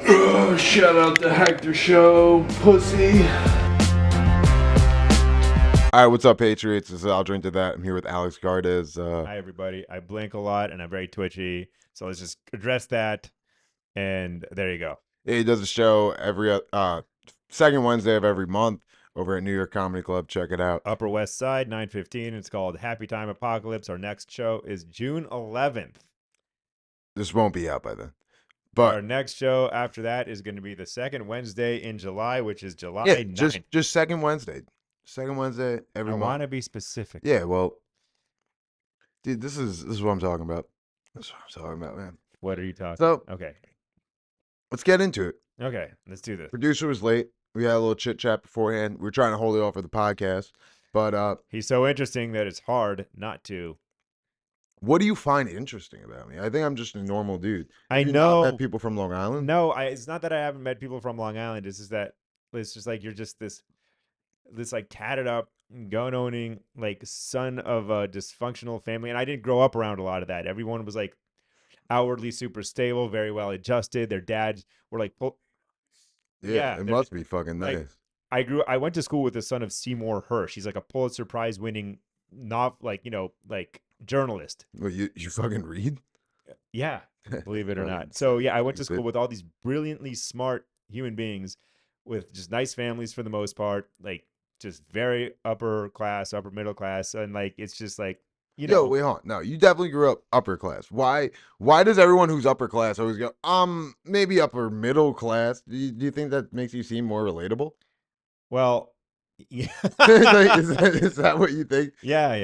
Shout out the Hector Show, pussy. All right, what's up, Patriots? This is I'll drink to that. I'm here with Alex Gardes. Hi, everybody. I blink a lot and I'm very twitchy. So let's just address that. And there you go. He does a show every second Wednesday of every month over at New York Comedy Club. Check it out. Upper West Side, 9:15. It's called Happy Time Apocalypse. Our next show is June 11th. This won't be out by then. Our But next show after that is going to be the second Wednesday in July, which is July yeah, 9th. just second Wednesday. Second Wednesday every I month. want to be specific. Yeah, well, dude, this is what I'm talking about. That's what I'm talking about, man. What are you talking So Okay. let's get into it. Okay. Let's do this. Producer was late. We had a little chit chat beforehand. We were trying to hold it off for the podcast, but He's so interesting that it's hard not to. what do you find interesting about me? I think I'm just a normal dude. I Have you know. not met people from Long Island. No, it's not that I haven't met people from Long Island. It's just that it's just like you're just this like tatted up, gun owning, like son of a dysfunctional family. And I didn't grow up around a lot of that. Everyone was like outwardly super stable, very well adjusted. Their dads were like, Yeah, it must be fucking like, nice. I went to school with the son of Seymour Hersh. He's like a Pulitzer Prize winning journalist. Well, you fucking read? Yeah, believe it or Fucking not. So yeah, I went to stupid. school with all these brilliantly smart human beings with just nice families for the most part, like just very upper class, upper middle class, and like it's just like Yo, wait, hold on. No, you definitely grew up upper class. Why does everyone who's upper class always go, maybe upper middle class? Do you think that makes you seem more relatable? well, yeah, is that what you think? yeah,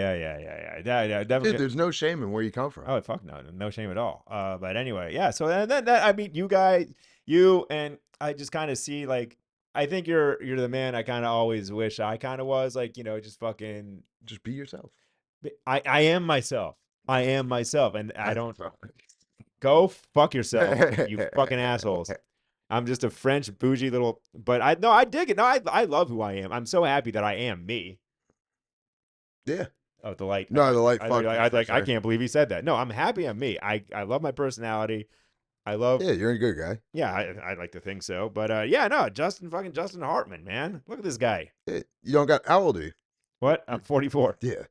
definitely. Dude, there's no shame in where you come from. Oh fuck no shame at all. But anyway, yeah. So then I mean, you guys, you and I just kind of see like I think you're the man I kind of always wish I kind of was like just fucking. Just be yourself. I am myself. I am myself, and I don't go fuck yourself, you fucking assholes. I'm just a French bougie little, but I dig it. No, I love who I am. I'm so happy that I am me. Yeah. Oh, the light. No, the light. I can't believe he said that. No, I'm happy I'm me. I love my personality. I love. Yeah, you're a good guy. Yeah, I like to think so. But yeah, no, Justin Hartman, man. Look at this guy. You don't got, how old are you? What? I'm 44. Yeah.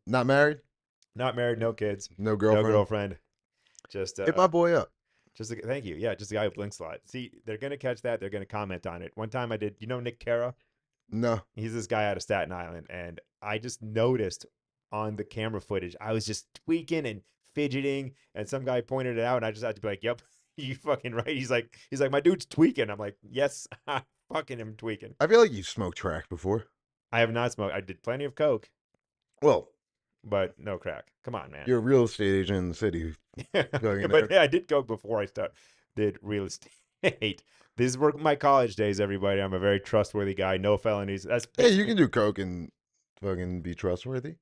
Not married? Not married, no kids. No girlfriend? No girlfriend. Just hit my boy up. Thank you. Yeah, just the guy who blinks a lot. See, they're gonna catch that. They're gonna comment on it. One time I did. You know Nick Cara? No. He's this guy out of Staten Island, and I just noticed on the camera footage I was just tweaking and fidgeting, and some guy pointed it out, and I just had to be like, "Yep, you fucking right." He's like, my dude's tweaking. I'm like, "Yes, I fucking am tweaking." I feel like you smoked crack before. I have not smoked. I did plenty of coke. Well, but no crack. Come on, man. You're a real estate agent in the city. But yeah, I did coke before I did real estate. These were my college days, everybody. I'm a very trustworthy guy. No felonies. That's you can do coke and fucking be trustworthy.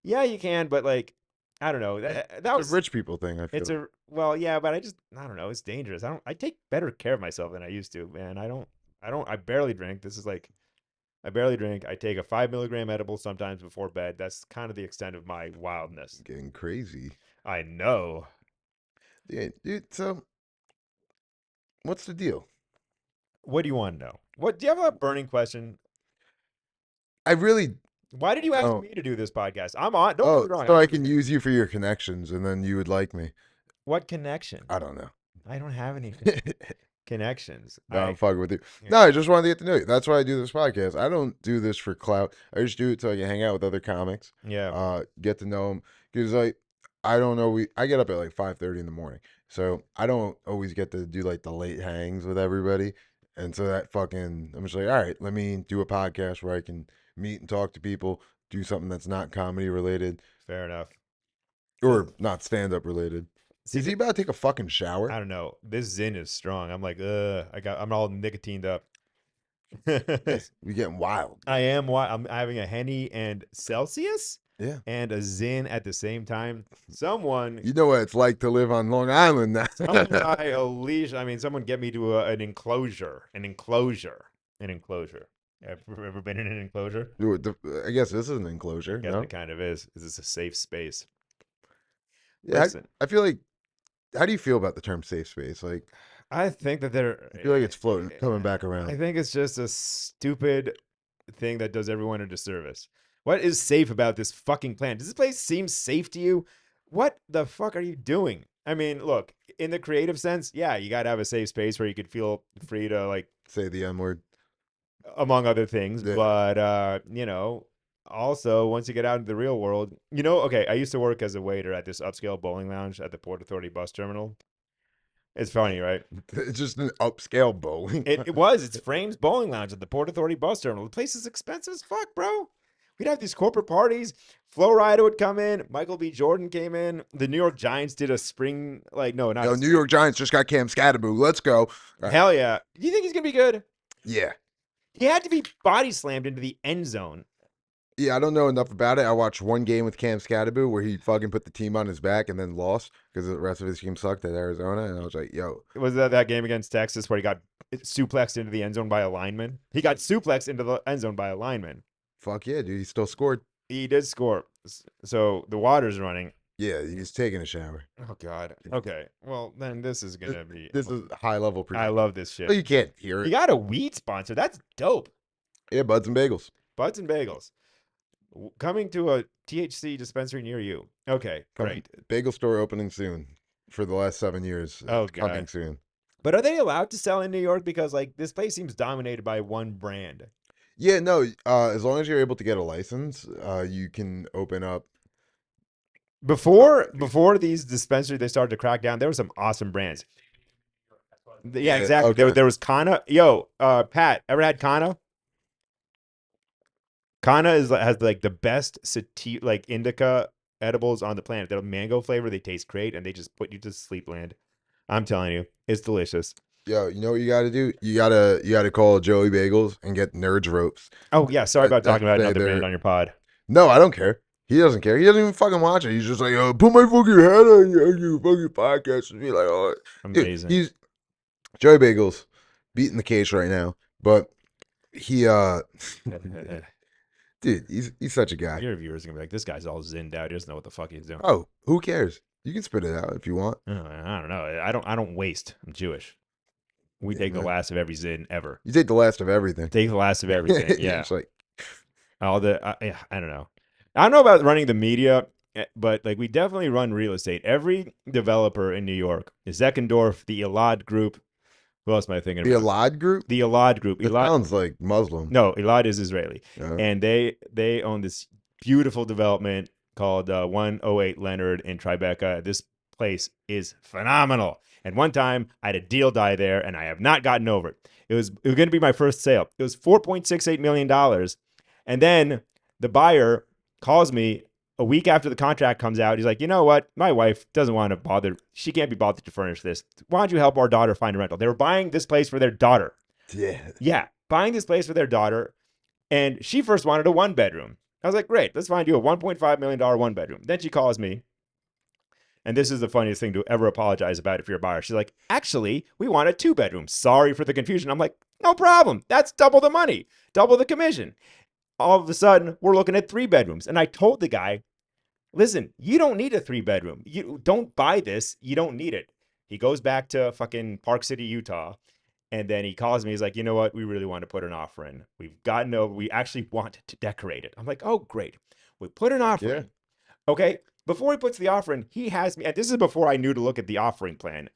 Yeah, you can, but like, I don't know. That was a rich people thing. I feel. Yeah, but I don't know. It's dangerous. I take better care of myself than I used to, man. I barely drink. This is like, I barely drink. I take a 5 milligram edible sometimes before bed. That's kind of the extent of my wildness. Getting crazy. I know. Yeah, dude. So, what's the deal? What do you want to know? What do you have a burning question? Why did you ask me to do this podcast? I'm on. Don't get me wrong. So I can use you for your connections, and then you would like me. What connection? I don't know. I don't have any connections. No, I'm fucking with you. Yeah. No, I just wanted to get to know you. That's why I do this podcast. I don't do this for clout. I just do it so I can hang out with other comics. Yeah. Get to know them because I don't know. I get up at like 5:30 in the morning, so I don't always get to do like the late hangs with everybody. And so I'm just like, all right, let me do a podcast where I can meet and talk to people, do something that's not comedy related. Fair enough. Or not stand-up related. Is he about to take a fucking shower? I don't know. This Zin is strong. I'm like, I'm all nicotined up. We getting wild. I am. I'm having a Henny and Celsius. Yeah. And a Zin at the same time. Someone. You know what it's like to live on Long Island now. Someone buy a leash. I mean, someone get me to an enclosure. An enclosure. Ever been in an enclosure? I guess this is an enclosure. Yeah, it kind of is. Is this a safe space? Yeah, I feel like. How do you feel about the term safe space? Like, I think that they're. I feel like it's floating, coming back I around. think it's just a stupid thing that does everyone a disservice. What is safe about this fucking plan? Does this place seem safe to you? What the fuck are you doing? I mean, look, in the creative sense, yeah, you got to have a safe space where you could feel free to, like, Say the N word. among other things. Yeah. But, also once you get out into the real world, okay, I used to work as a waiter at this upscale bowling lounge at the Port Authority bus terminal. It's funny, right? It's just an upscale bowling. It's Frames Bowling Lounge at the Port Authority bus terminal. The place is expensive as fuck, bro. We'd have these corporate parties. Flo Rida would come in. Michael B. Jordan came in. The New York Giants did a spring, like, no, not Yo, a New York Giants just got Cam Scatterboo. Let's go. All right. Hell yeah. Do you think he's going to be good? Yeah. He had to be body slammed into the end zone. Yeah, I don't know enough about it. I watched one game with Cam Scatterboo where he fucking put the team on his back and then lost because the rest of his team sucked at Arizona. And I was like, yo. Was that game against Texas where he got suplexed into the end zone by a lineman? He got suplexed into the end zone by a lineman. Fuck yeah, dude. He still scored. He did score. So the water's running. Yeah, he's taking a shower. Oh, God. Okay. Well, then this is going to be. This is high level I production. love this shit. Well, you can't hear You it. got a weed sponsor. That's dope. Yeah, Buds and Bagels. Buds and Bagels. Coming to a THC dispensary near you. Okay, great. Bagel store opening soon for the last 7 years. Oh, Coming God. soon. But are they allowed to sell in New York? Because, like, this place seems dominated by one brand. Yeah, no. As long as you're able to get a license, you can open up. Before these dispensaries, they started to crack down, there were some awesome brands. Yeah, Yeah, exactly. okay. There was Kana. Yo, Pat, ever had Kana? Kana has like the best like indica edibles on the planet. They're mango flavor. They taste great, and they just put you to sleep, land. I'm telling you, it's delicious. Yo, you know what you got to do? You gotta call Joey Bagels and get Nerds ropes. Oh yeah, sorry about That- talking about that- another brand they're- on your pod. No, I don't care. He doesn't care. He doesn't even fucking watch it. He's just like, put my fucking head on you fucking podcast and be like, oh, dude, Amazing. he's Joey Bagels beating the case right now, but he dude, he's such a guy. Your viewers are gonna be like, this guy's all zinned out. He doesn't know what the fuck he's doing. Oh, who cares? You can spit it out if you want. I don't know. I don't waste. I'm Jewish. We Yeah, take the man. last of every zin ever. You take the last of everything. Take the last of everything. Yeah. It's like, All the yeah, I don't know. I don't know about running the media, but like we definitely run real estate. Every developer in New York, the Zeckendorf, the Elad Group. Who else am I thinking the about? Elad group? The Elad Group. It Elad, sounds like Muslim. no, Elad is Israeli, Uh, and they own this beautiful development called 108 Leonard in Tribeca. This place is phenomenal. And one time I had a deal die there, and I have not gotten over it. It was going to be my first sale. It was $4.68 million. And then the buyer calls me a week after the contract comes out. He's like, you know what? My wife doesn't want to bother. She can't be bothered to furnish this. Why don't you help our daughter find a rental? They were buying this place for their daughter. yeah. Yeah, buying this place for their daughter. And she first wanted a one bedroom. I was like, great, let's find you a $1.5 million one bedroom. Then she calls me. And this is the funniest thing to ever apologize about if you're a buyer. She's like, actually, we want a two bedroom. Sorry for the confusion. I'm like, no problem. That's double the money, double the commission. All of a sudden, we're looking at three bedrooms. And I told the guy, listen, you don't need a three bedroom. You don't buy this. You don't need it. He goes back to fucking Park City, Utah. And then he calls me. He's like, you know what? We really want to put an offer in. We've gotten over. We actually want to decorate it. I'm like, oh, great. We put an offer in. Okay. Before he puts the offer in, he has me. And this is before I knew to look at the offering plan.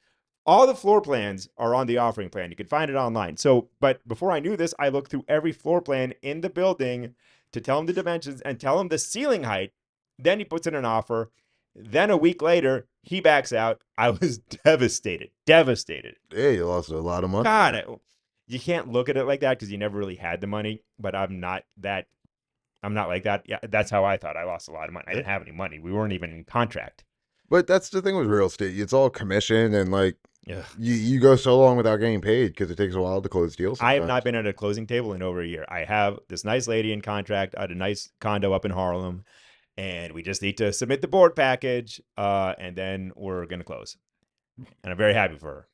All the floor plans are on the offering plan. You can find it online. So, but before I knew this, I looked through every floor plan in the building to tell him the dimensions and tell him the ceiling height. Then he puts in an offer. Then a week later, he backs out. I was devastated. Devastated. Yeah, you lost a lot of money. God, you can't look at it like that because you never really had the money. But I'm not like that. Yeah, that's how I thought. I lost a lot of money. I didn't have any money. We weren't even in contract. But that's the thing with real estate. It's all commission and like Ugh. you go so long without getting paid because it takes a while to close deals. I have sometimes. not been at a closing table in over a year. I have this nice lady in contract at a nice condo up in Harlem, and we just need to submit the board package, and then we're gonna close. And I'm very happy for her.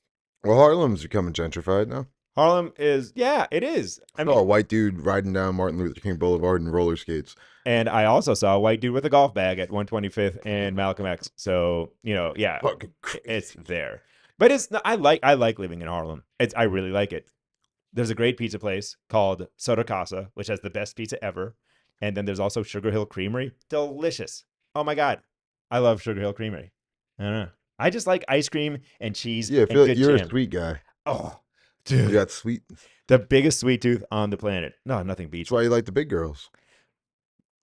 Well, Harlem's becoming gentrified now. Harlem is, yeah, it is. I I mean, saw a white dude riding down Martin Luther King Boulevard in roller skates. and I also saw a white dude with a golf bag at 125th and Malcolm X. So, yeah, Fucking crazy. it's there. But I like living in Harlem. I really like it. There's a great pizza place called Soda Casa, which has the best pizza ever. And then there's also Sugar Hill Creamery. Delicious. Oh my God. I love Sugar Hill Creamery. I don't know. I just like ice cream and cheese Yeah, I feel and like good you're a jam. sweet guy. Oh, You dude. got sweet. The biggest sweet tooth on the planet. No, nothing That's beats why it. you like the big girls.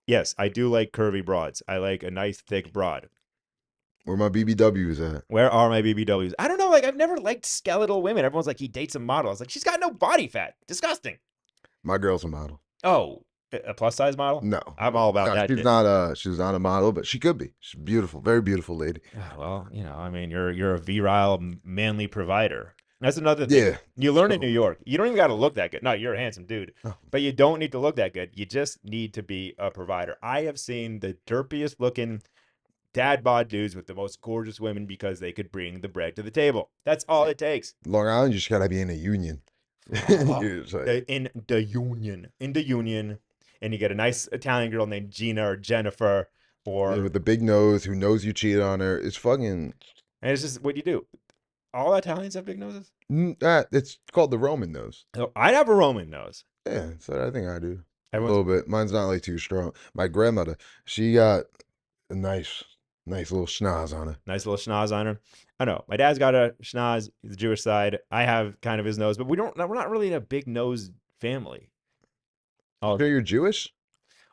Yes, I do like curvy broads. I like a nice, thick broad. Where my BBWs at? Where are my BBWs? I don't know. Like, I've never liked skeletal women. Everyone's like, he dates a model. I was like, she's got no body fat. Disgusting. My girl's a model. Oh, a plus size model? No, I'm all about no, that. she's not a model, but she could be. She's beautiful, very beautiful lady. Well, I mean, you're a virile, manly provider. That's another thing. Yeah. You learn in So- New York. You don't even got to look that good. No, you're a handsome dude, Oh. but you don't need to look that good. You just need to be a provider. I have seen the derpiest looking dad bod dudes with the most gorgeous women because they could bring the bread to the table. That's all it takes. Long Island, you just gotta be in a union. Oh, You're just like, in the union, and you get a nice Italian girl named Gina or Jennifer, or with the big nose who knows you cheated on her. It's fucking. and it's just what you do. All Italians have big noses. It's called the Roman nose. So I'd have a Roman nose. Yeah, so I think I do a Everyone's little bit. Mine's not like too strong. My grandmother, she got a nice little schnoz on her. nice little schnoz on her. I know my dad's got a schnoz, the Jewish side. I have kind of his nose, but we're not really in a big nose family. Oh, Sure, you're Jewish?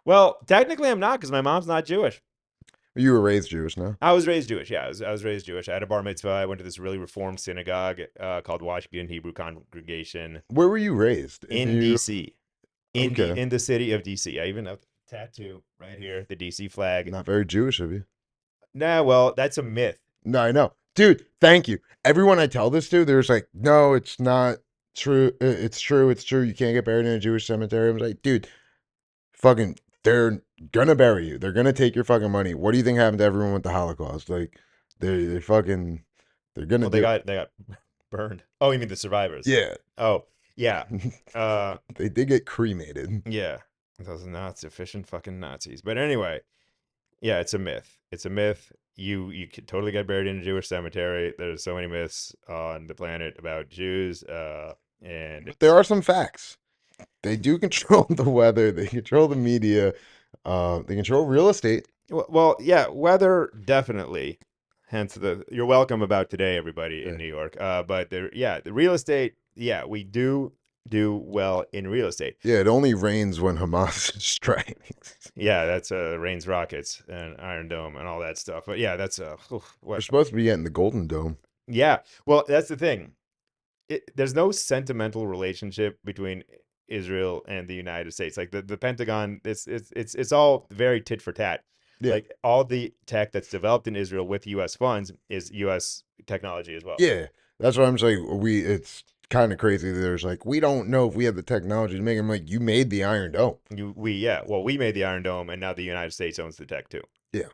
well, technically I'm not because my mom's not Jewish. You were raised Jewish, no? I was raised Jewish. Yeah, I was raised Jewish. I had a bar mitzvah. I went to this really reformed synagogue called Washington Hebrew Congregation Where were you raised? in You- DC, in Okay. in the city of DC. I even have a tattoo right here, the DC flag. Not very Jewish of you. Nah, well, that's a myth. No, I know. Dude, thank you. Everyone I tell this to, there's like, no, it's not true. It's true. It's true. You can't get buried in a Jewish cemetery. I'm like, dude, fucking, they're gonna bury you. They're gonna take your fucking money. What do you think happened to everyone with the Holocaust? Like, they're fucking, they're gonna Well, do. they got burned. Oh, you mean the survivors? Yeah, Oh, yeah. they did get cremated. Yeah. Those Nazi efficient fucking Nazis. But anyway, yeah, it's a myth. It's a myth. You could totally get buried in a Jewish cemetery. There's so many myths on the planet about Jews. And But there are some facts. They do control the weather. They control the media. They control real estate. well, yeah, weather definitely. Hence the you're welcome about today, everybody in Yeah. New York. But the real estate, yeah, we do well in real estate. Yeah, it only rains when Hamas strikes. Yeah, that's Rains Rockets and Iron Dome and all that stuff. But yeah, that's We're what. supposed to be getting the Golden Dome. Yeah, well, that's the thing. There's no sentimental relationship between Israel and the United States. Like the Pentagon, it's all very tit for tat. Yeah. Like all the tech that's developed in Israel with U.S. funds is U.S. technology as well. Yeah, that's what I'm saying. It's kind of crazy. There's like, we don't know if we have the technology to make them. Like, you made the Iron Dome. We made the Iron Dome, and now the United States owns the tech too. Yeah.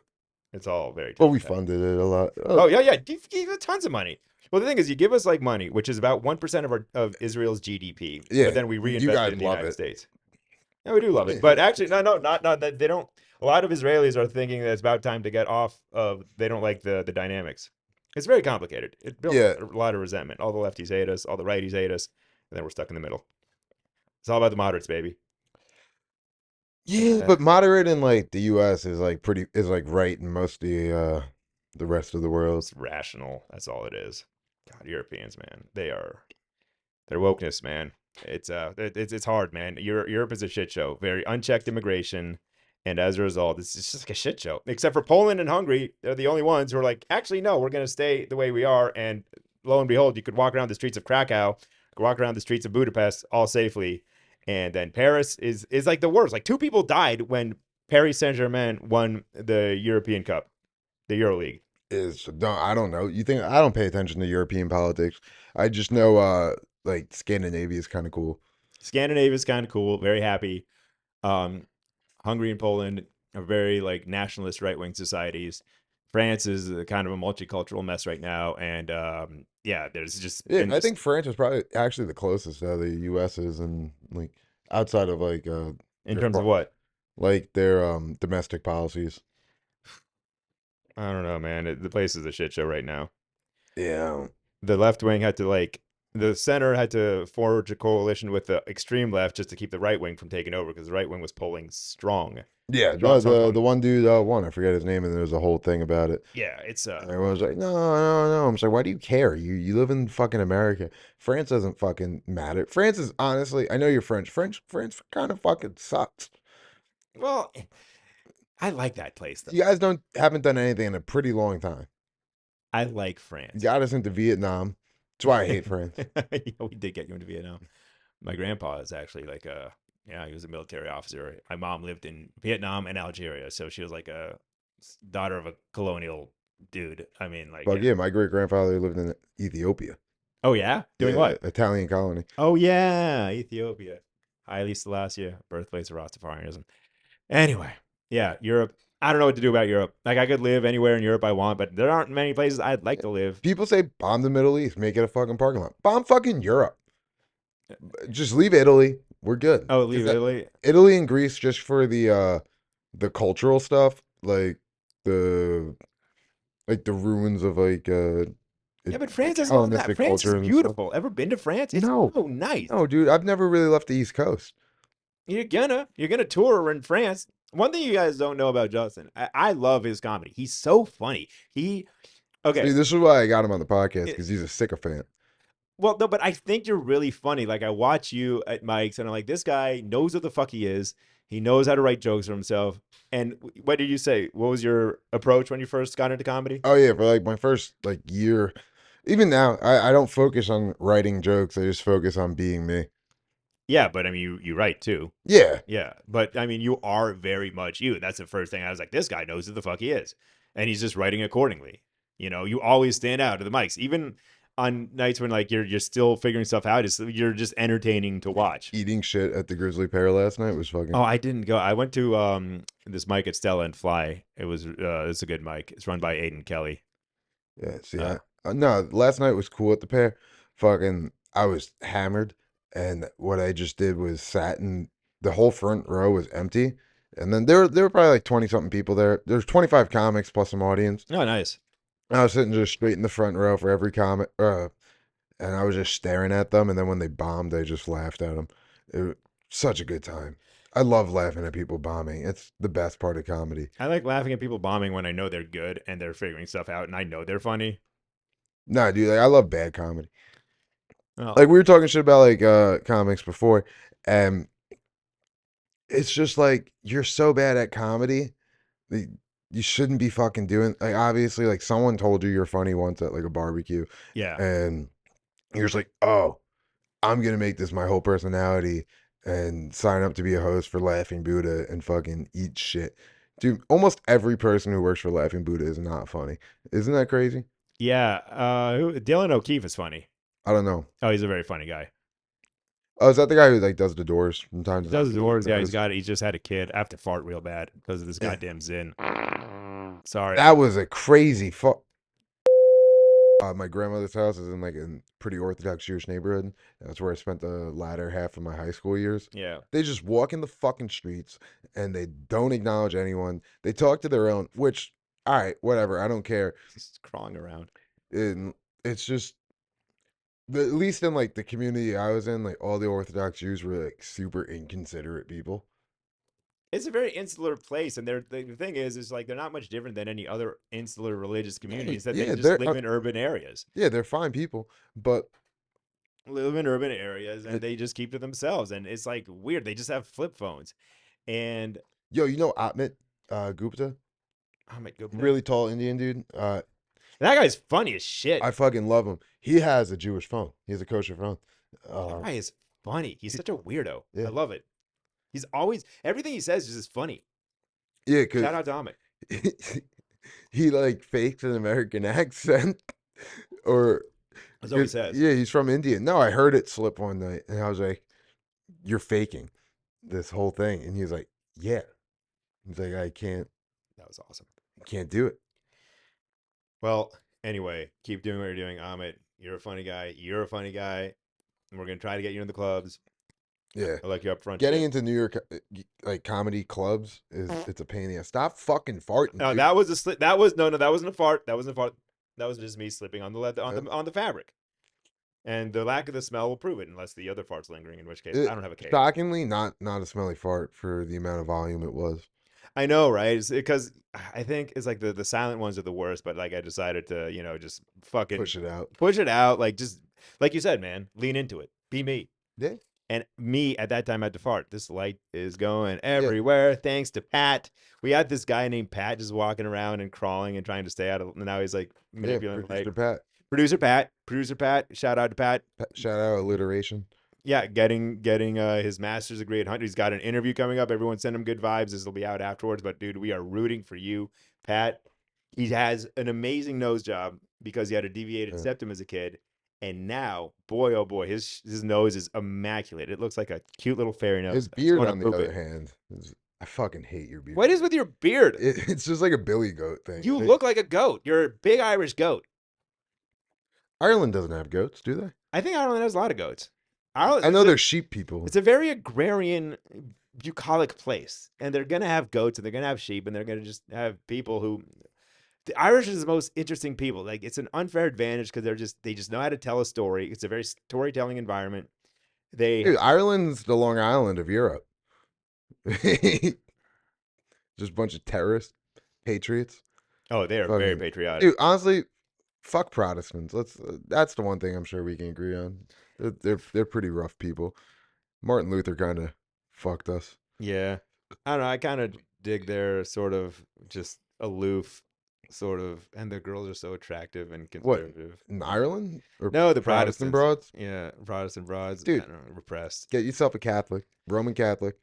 It's all very. Well, we tit for tat. funded it a lot. Oh yeah, yeah. You give us tons of money. Well, the thing is, you give us like money, which is about 1% of Israel's GDP. Yeah, But then we you reinvest guys it in the love United it. States. Yeah, we do love it. But actually, not that they don't. A lot of Israelis are thinking that it's about time to get off of. They don't like the dynamics. It's very complicated. It builds Yeah. a lot of resentment. All the lefties hate us. All the righties hate us, and then we're stuck in the middle. It's all about the moderates, baby. Yeah, but moderate in like the U.S. is like right in most of the rest of the world. It's rational. That's all it is. God, Europeans, man, their wokeness, man. It's hard, man. Europe is a shit show. Very unchecked immigration, and as a result, it's just like a shit show. Except for Poland and Hungary, they're the only ones who are like, actually, no, we're gonna stay the way we are. And lo and behold, you could walk around the streets of Krakow, walk around the streets of Budapest, all safely. And then Paris is like the worst. Like 2 people died when Paris Saint-Germain won the European Cup, the EuroLeague. I don't know. You think I don't pay attention to European politics? I just know like Scandinavia is kind of cool. Scandinavia is kind of cool. Very happy. Hungary and Poland are very like nationalist right wing societies. France is kind of a multicultural mess right now, and yeah, there's just Yeah, been I this- think France is probably actually the closest to the U.S. is, and like outside of like in terms of what their domestic policies. I don't know, man. The place is a shit show right now. Yeah, the left wing had to the center had to forge a coalition with the extreme left just to keep the right wing from taking over because the right wing was polling strong. Yeah, Strong, strong, the strong. one dude won. I forget his name, and there was a whole thing about it. Yeah, it's And everyone was like, no, no, no. I'm just like, why do you care? You live in fucking America. France doesn't fucking matter. France is honestly, I know you're French. France kind of fucking sucks. well, I like that place though. You guys haven't done anything in a pretty long time. I like You France. got us into Vietnam. That's why I hate France. Yeah, we did get you into Vietnam. My grandpa is actually he was a military officer. My mom lived in Vietnam and Algeria, so she was like a daughter of a colonial dude. I mean, But yeah, my great grandfather lived in Ethiopia. Oh yeah, doing Yeah, what? Italian colony. Oh yeah, Ethiopia, Haile Selassie, birthplace of Rastafarianism. Anyway, yeah, Europe. I don't know what to do about Europe. Like I could live anywhere in Europe I want, but there aren't many places I'd like to live. People say bomb the Middle East, make it a fucking parking lot. Bomb fucking Europe. Just leave Italy. We're good. Oh, leave Italy. Italy and Greece just for the cultural stuff, the the ruins of Yeah, but France has all that. Hellenistic France is culture and stuff. beautiful. Ever been to France? It's No. so nice. No, dude, I've never really left the East Coast. You're gonna tour in France. One thing you guys don't know about Justin, I love his comedy. He's so funny. Okay. See, this is why I got him on the podcast because he's a sycophant. Well, no, but I think you're really funny. Like I watch you at Mike's, and I'm like, this guy knows what the fuck he is. He knows how to write jokes for himself. And what did you say? What was your approach when you first got into comedy? Oh yeah, for my first year, even now, I don't focus on writing jokes. I just focus on being me. Yeah, but I mean, you write too. Yeah. Yeah, but I mean, you are very much you. That's the first thing I was like, this guy knows who the fuck he is, and he's just writing accordingly. You always stand out to the mics, even on nights when you're still figuring stuff out. You're just entertaining to watch. Eating shit at the Grizzly Pear last night was fucking. Oh, I didn't go. I went to this mic at Stella and Fly. It's a good mic. It's run by Aiden Kelly. Yeah, see, no, last night was cool at the Pear. Fucking, I was hammered, and what I just did was sat in the whole front row was empty, and then there were probably like 20 something people there. There's 25 comics plus some audience. Oh, nice. I was sitting just straight in the front row for every comic, and I was just staring at them. And then when they bombed, I just laughed at them. It was such a good time. I love laughing at people bombing. It's the best part of comedy. I like laughing at people bombing when I know they're good and they're figuring stuff out, and I know they're funny. Nah, dude, I love bad comedy. Oh. Like we were talking shit about comics before, and it's just you're so bad at comedy. You shouldn't be fucking doing obviously someone told you you're funny once at a barbecue, Yeah. and you're just like, oh, I'm gonna make this my whole personality and sign up to be a host for Laughing Buddha and fucking eat shit. Dude, almost every person who works for Laughing Buddha is not funny. Isn't that crazy? Yeah. Dylan O'Keefe is funny. I don't know. Oh, he's a very funny guy. Oh, is that the guy who does the doors from time to time? Does the doors? Yeah, he just had a kid. I have to fart real bad because of this goddamn Zin. Sorry. That was a crazy fuck. My grandmother's house is in a pretty Orthodox Jewish neighborhood. That's where I spent the latter half of my high school years. Yeah. They just walk in the fucking streets and they don't acknowledge anyone. They talk to their own, which, all right, whatever. I don't care. Just crawling around. And it's just, at least in the community I was in, all the Orthodox Jews were super inconsiderate people. It's a very insular place, and the thing is they're not much different than any other insular religious communities that they just live in urban areas. Yeah, they're fine people, but live in urban areas and they just keep to themselves, and it's weird. They just have flip phones, and yo, you know Amit Gupta? Amit Gupta, really tall Indian dude. That guy's funny as shit. I fucking love him. He has a Jewish phone. He has a kosher phone. That guy is funny. He's such a weirdo. Yeah. I love it. He's always everything he says is just funny. Yeah, because shout out to Amit. he fakes an American accent, or that's what he says. Yeah, he's from India. No, I heard it slip one night, and I was like, "You're faking this whole thing," and he's like, "Yeah." He's like, "I can't." That was awesome. I can't do it. Well, anyway, keep doing what you're doing, Amit. You're a funny guy. You're a funny guy. And we're gonna try to get you in the clubs. Yeah, I like you up front. Getting into New York comedy clubs it's a pain in the ass. Stop fucking farting. No, dude. that was a slip. That was no, that wasn't a fart. That wasn't a fart. That was just me slipping on the fabric. And the lack of the smell will prove it, unless the other fart's lingering, in which case I It, don't have a case. shockingly, not a smelly fart for the amount of volume it was. I know, right? Because I think it's like the silent ones are the worst, but like I decided to, just fucking Push it out. push it out. Like just like you said, man, lean into it. Be me. Yeah. And me at that time had to fart. This light is going Yeah. everywhere. Thanks to Pat. We had this guy named Pat just walking around and crawling and trying to stay out of. And now he's like Yeah. manipulating the Producer light. Pat. Producer Pat. Shout out to Pat. Shout out alliteration. Yeah, getting his master's degree at Hunter. He's got an interview coming up. Everyone send him good vibes. This will be out afterwards. But dude, we are rooting for you, Pat. He has an amazing nose job because he had a deviated Yeah. septum as a kid. And now, boy, oh boy, his nose is immaculate. It looks like a cute little fairy nose. His I just beard, wanna on the prove other it. hand, I fucking hate your beard. What is with your beard? It's just like a Billy Goat thing. You look like a goat. You're a big Irish goat. Ireland doesn't have goats, do they? I think Ireland has a lot of goats. Ireland, I know they're sheep people. it's a very agrarian, bucolic place, and they're gonna have goats, and they're gonna have sheep, and they're gonna just have people who. The Irish is the most interesting people. Like it's an unfair advantage because they just know how to tell a story. It's a very storytelling environment. They Dude, Ireland's the Long Island of Europe. Just a bunch of terrorists, patriots. they are very Fucking- patriotic. Dude, honestly, fuck Protestants. That's the one thing I'm sure we can agree on. They're pretty rough people. Martin Luther kind of fucked us. Yeah, I don't know. I kind of dig their sort of just aloof, sort of, and their girls are so attractive and What? conservative. In Ireland? Or No, the Protestant Protestants. broads? Yeah, Protestant broads. Dude. I don't know, repressed. Get yourself a Catholic, Roman Catholic,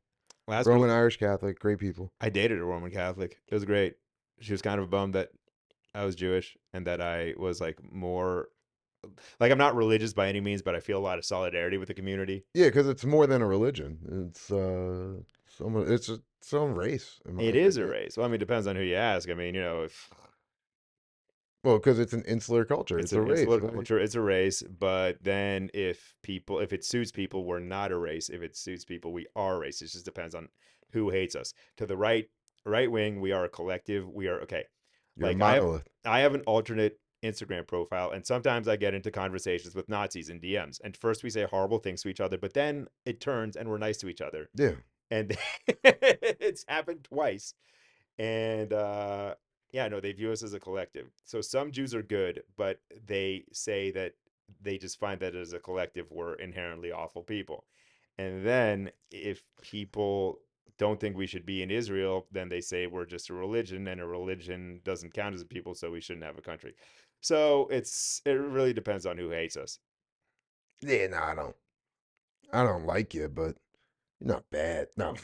Last Roman girl Irish Catholic, great people. I dated a Roman Catholic. It was great. She was kind of bummed that I was Jewish and that I was like more like I'm not religious by any means, but I feel a lot of solidarity with the community. Yeah, because it's more than a religion. It's some race. in my It is a opinion. race. Well, I mean, it depends on who you ask. I mean, if Well, because it's an insular culture. It's a race. political right? culture, it's a race. But then if it suits people, we're not a race. If it suits people, we are a race. It just depends on who hates us. To the right wing, we are a collective. We are okay. You're a Like monolith. I have an alternate Instagram profile, and sometimes I get into conversations with Nazis in DMs. And first we say horrible things to each other, but then it turns and we're nice to each other. Yeah. And it's happened twice. And yeah, no, they view us as a collective. So some Jews are good, but they say that they just find that as a collective we're inherently awful people. And then if people don't think we should be in Israel, then they say we're just a religion and a religion doesn't count as a people, so we shouldn't have a country. So it really depends on who hates us. Yeah, no, I don't like you, but you're not bad. No.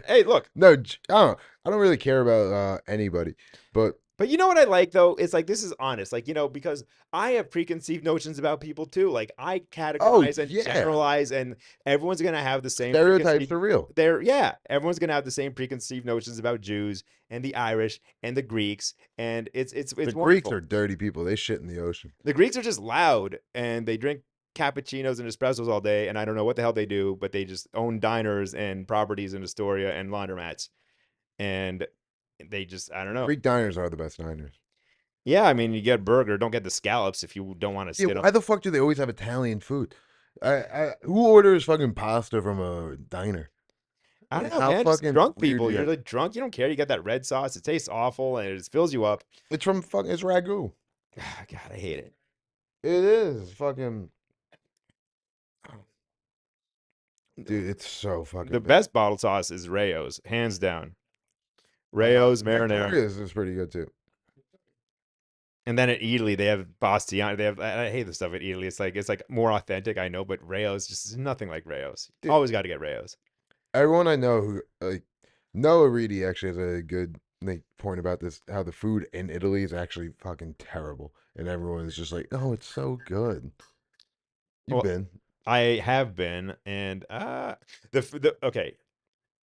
Hey, look, No, I don't really care about anybody. But but you know what I like though? It's like this is honest. Like, because I have preconceived notions about people too. Like I categorize and yeah. generalize, and everyone's gonna have the same stereotypes are real. everyone's gonna have the same preconceived notions about Jews and the Irish and the Greeks, and it's The wonderful. Greeks are dirty people. They shit in the ocean. The Greeks are just loud and they drink cappuccinos and espressos all day, and I don't know what the hell they do, but they just own diners and properties in Astoria and laundromats, and they just I don't know. Greek diners are the best diners. Yeah, I mean, you get a burger. Don't get the scallops if you don't want to Yeah, sit why on. the fuck do they always have Italian food? Who orders fucking pasta from a diner? I don't know, How man. Just fucking drunk weird people. you You're got- like drunk. You don't care. You got that red sauce. It tastes awful and it just fills you up. It's ragu. God, I hate it. It is fucking. Dude, it's so fucking The bad. best bottled sauce is Rayo's, hands down. Rayo's marinara. Victoria's is pretty good too. And then at Italy, they have Bastian. They have. I hate the stuff at Italy. It's like more authentic. I know, but Rayo's just is nothing like Rayo's. Dude. Always got to get Rayo's. Everyone I know who Noah Reedy actually has a good point about this, how the food in Italy is actually fucking terrible. And everyone is just like, oh, it's so good. You've Well, been. I have been, and okay,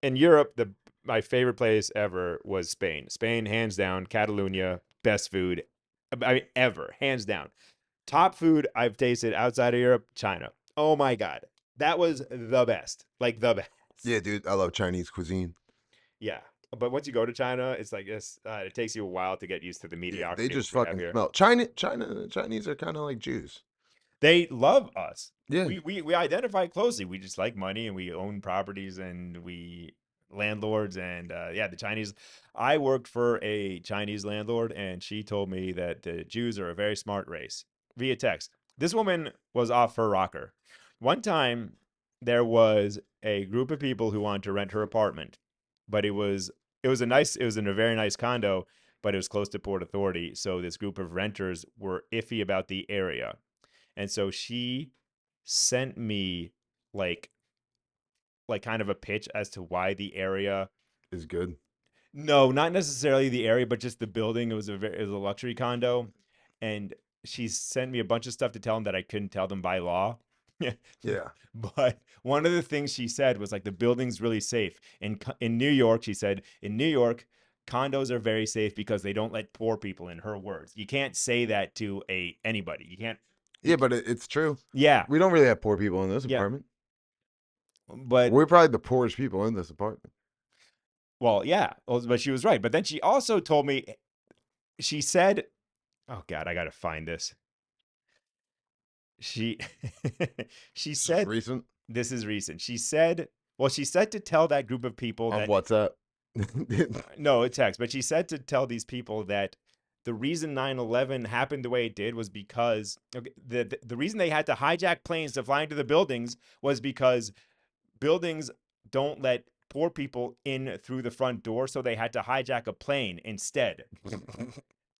in Europe, my favorite place ever was Spain. Spain, hands down, Catalonia, best food, I mean, ever, hands down. Top food I've tasted outside of Europe, China. Oh my God, that was the best, like the best. Yeah, dude, I love Chinese cuisine. Yeah, but once you go to China, it's like this. It takes you a while to get used to the Yeah, mediocrity. they just we have fucking here. smell. Chinese are kind of like Jews. They love us. Yeah. We identify closely. We just like money and we own properties and we landlords and yeah, the Chinese. I worked for a Chinese landlord and she told me that the Jews are a very smart race via text. This woman was off her rocker. One time there was a group of people who wanted to rent her apartment, but it was in a very nice condo, but it was close to Port Authority. So this group of renters were iffy about the area. And so she sent me like kind of a pitch as to why the area. Is good. No, not necessarily the area, but just the building. It was a luxury condo, and she sent me a bunch of stuff to tell them that I couldn't tell them by law. Yeah. But one of the things she said was like the building's really safe. In New York, she said in New York, condos are very safe because they don't let poor people in. Her words. You can't say that to anybody. You can't. Yeah, but it's true. Yeah, We don't really have poor people in this yeah. apartment. But We're probably the poorest people in this apartment. well, yeah. Well, but she was right. But then she also told me, she said, "Oh God, I gotta find this." She she It's just said, recent this is recent. She said, well, she said to tell that group of people on that WhatsApp. no, it text, but she said to tell these people that the reason 9/11 happened the way it did was because okay, the reason they had to hijack planes to fly into the buildings was because buildings don't let poor people in through the front door, so they had to hijack a plane instead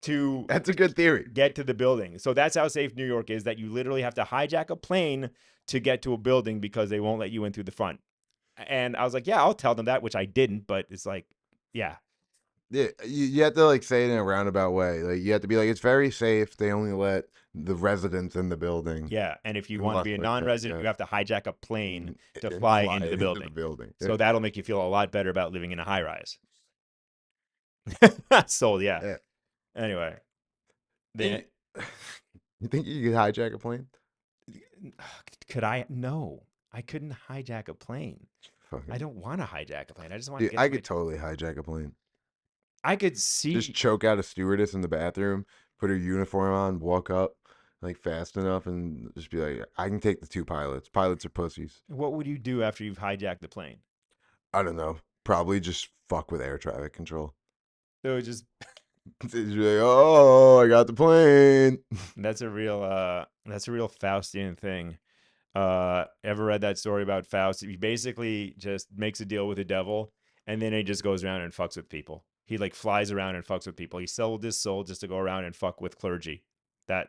to That's a good theory. get to the building. So that's how safe New York is, that you literally have to hijack a plane to get to a building because they won't let you in through the front. And I was like, yeah, I'll tell them that, which I didn't, but it's like, yeah, Yeah, you have to like say it in a roundabout way. Like you have to be like, it's very safe. They only let the residents in the building. yeah. And if you And want to stuff be a like that, non-resident, yeah. you have to hijack a plane to And fly fly into it the building. building. So Yeah. that'll make you feel a lot better about living in a high rise. Sold, yeah. Yeah. Anyway, And then you think you could hijack a plane? could I? No, I couldn't hijack a plane. Fucking, I don't want to hijack a plane. I just want to dude, get I to my. could totally hijack a plane. I could Just see. choke out a stewardess in the bathroom, put her uniform on, walk up like fast enough, and just be like, I can take the two pilots. Pilots are pussies. What would you do after you've hijacked the plane? I don't know. Probably just fuck with air traffic control. It would just. Just be like, oh, I got the plane. That's a real. That's a real Faustian thing. Ever read that story about Faust? He basically just makes a deal with the devil, and then he just goes around and fucks with people. He like flies around and fucks with people. He sold his soul just to go around and fuck with clergy. That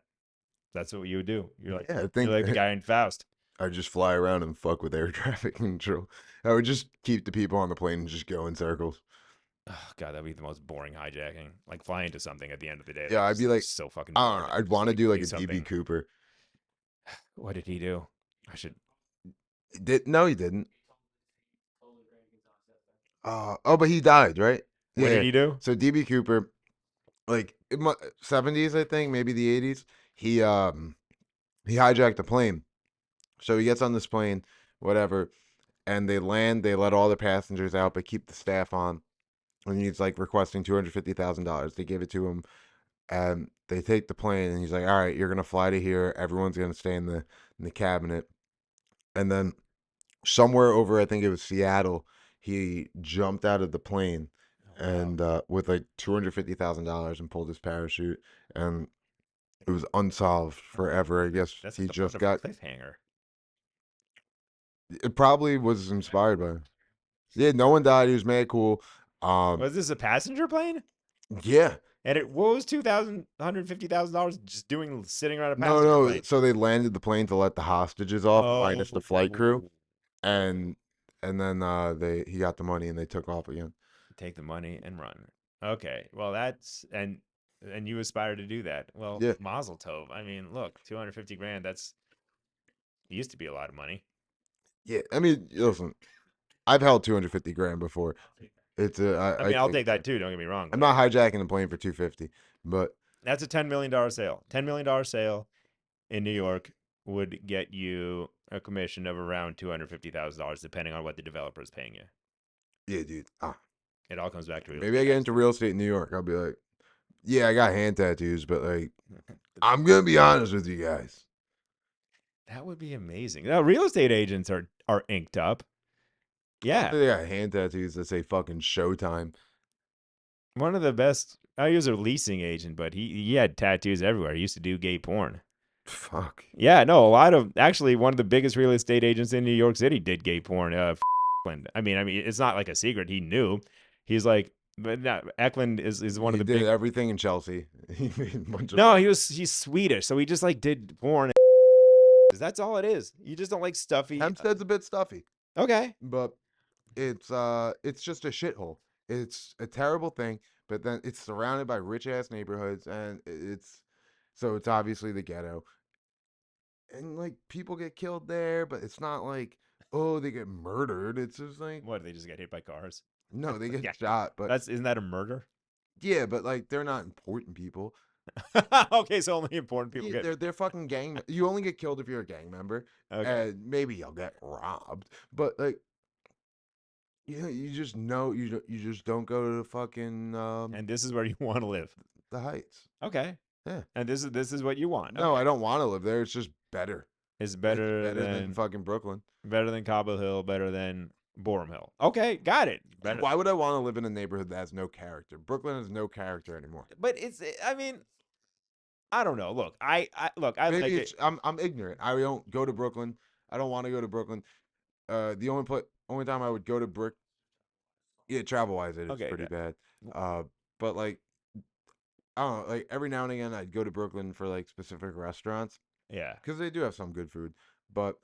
that's what you would do. Yeah, I You're think like the guy in Faust. I just fly around and fuck with air traffic control. I would just keep the people on the plane and just go in circles. Oh God, that'd be the most boring hijacking. Like flying into something at the end of the day. Yeah, I'd be like, so fucking I boring. don't know. I'd Just want to do like a something. DB Cooper. What did he do? I should. No, he didn't. Oh, but he died, right? What did he do? So DB Cooper, like in 70s, I think, maybe the 80s, he hijacked a plane. So he gets on this plane, whatever, and they land. They let all the passengers out, but keep the staff on. And he's like requesting $250,000. They give it to him, and they take the plane. And he's like, "All right, you're gonna fly to here. Everyone's gonna stay in the cabinet." And then somewhere over, I think it was Seattle, he jumped out of the plane Oh, wow. and with like $250,000 and pulled his parachute, and it was unsolved forever. I guess That's he like the just plot of got. a cliffhanger. It probably was inspired by. Yeah, no one died. He was mad cool. Was this a passenger plane? Yeah. And it what was $250,000 just doing sitting around a No, passenger no. plane? So they landed the plane to let the hostages off, minus the flight crew, Oh. and then he got the money and they took off again. Take the money and run. Okay, well that's and you aspire to do that. Well, Yeah. Mazel Tov. I mean, look, 250 grand. That's used to be a lot of money. Yeah, I mean, listen, I've held 250 grand before. It's I mean, I'll take that too. Don't get me wrong. I'm but not hijacking a plane for 250, but That's a $10 million sale. $10 million sale in New York would get you a commission of around $250,000, depending on what the developer is paying you. yeah, dude. It all comes back to real Maybe I estate. get into real estate in New York. I'll be like, yeah, I got hand tattoos, but like, I'm gonna be honest with you guys. That would be amazing. Now, real estate agents are inked up. Yeah, They got hand tattoos that say fucking Showtime. one of the best. I was a leasing agent, but he had tattoos everywhere. He used to do gay porn. Fuck. Yeah, no, a lot of actually one of the biggest real estate agents in New York City did gay porn. Eklund. I mean, it's not like a secret. He knew. He's like, but not, Eklund is one of He the did big. everything in Chelsea. He made a bunch of. No, he's Swedish, so he just like did porn. That's all it is. You just don't like stuffy. Hempstead's a bit stuffy, Okay. but it's just a shithole. It's a terrible thing, but then it's surrounded by rich ass neighborhoods, and it's obviously the ghetto, and like people get killed there, but it's not like oh they get murdered. It's just like What? They just get hit by cars? no they get Yeah. shot, but Isn't that a murder? yeah, but like they're not important people. Okay, so only important people Yeah, get. they're fucking gang. You only get killed if you're a gang member, Okay. and maybe you'll get robbed. But like, you just know you just don't go to fucking And this is where you want to live. the Heights. Okay. Yeah. And this is what you want. No, Okay. I don't want to live there. It's just better. It's It's better better than than fucking Brooklyn. Cobble Hill, better than Borum Hill. Okay, got it. Better. Why would I want to live in a neighborhood that has no character? Brooklyn has no character anymore. But I mean, I don't know. Look, I look, I like Maybe it. I'm ignorant. I don't go to Brooklyn. I don't want to go to Brooklyn. The only time I would go to yeah, travel wise, it is Okay, pretty bad. But like, I don't know, like every now and again, I'd go to Brooklyn for like specific restaurants yeah. because they do have some good food. But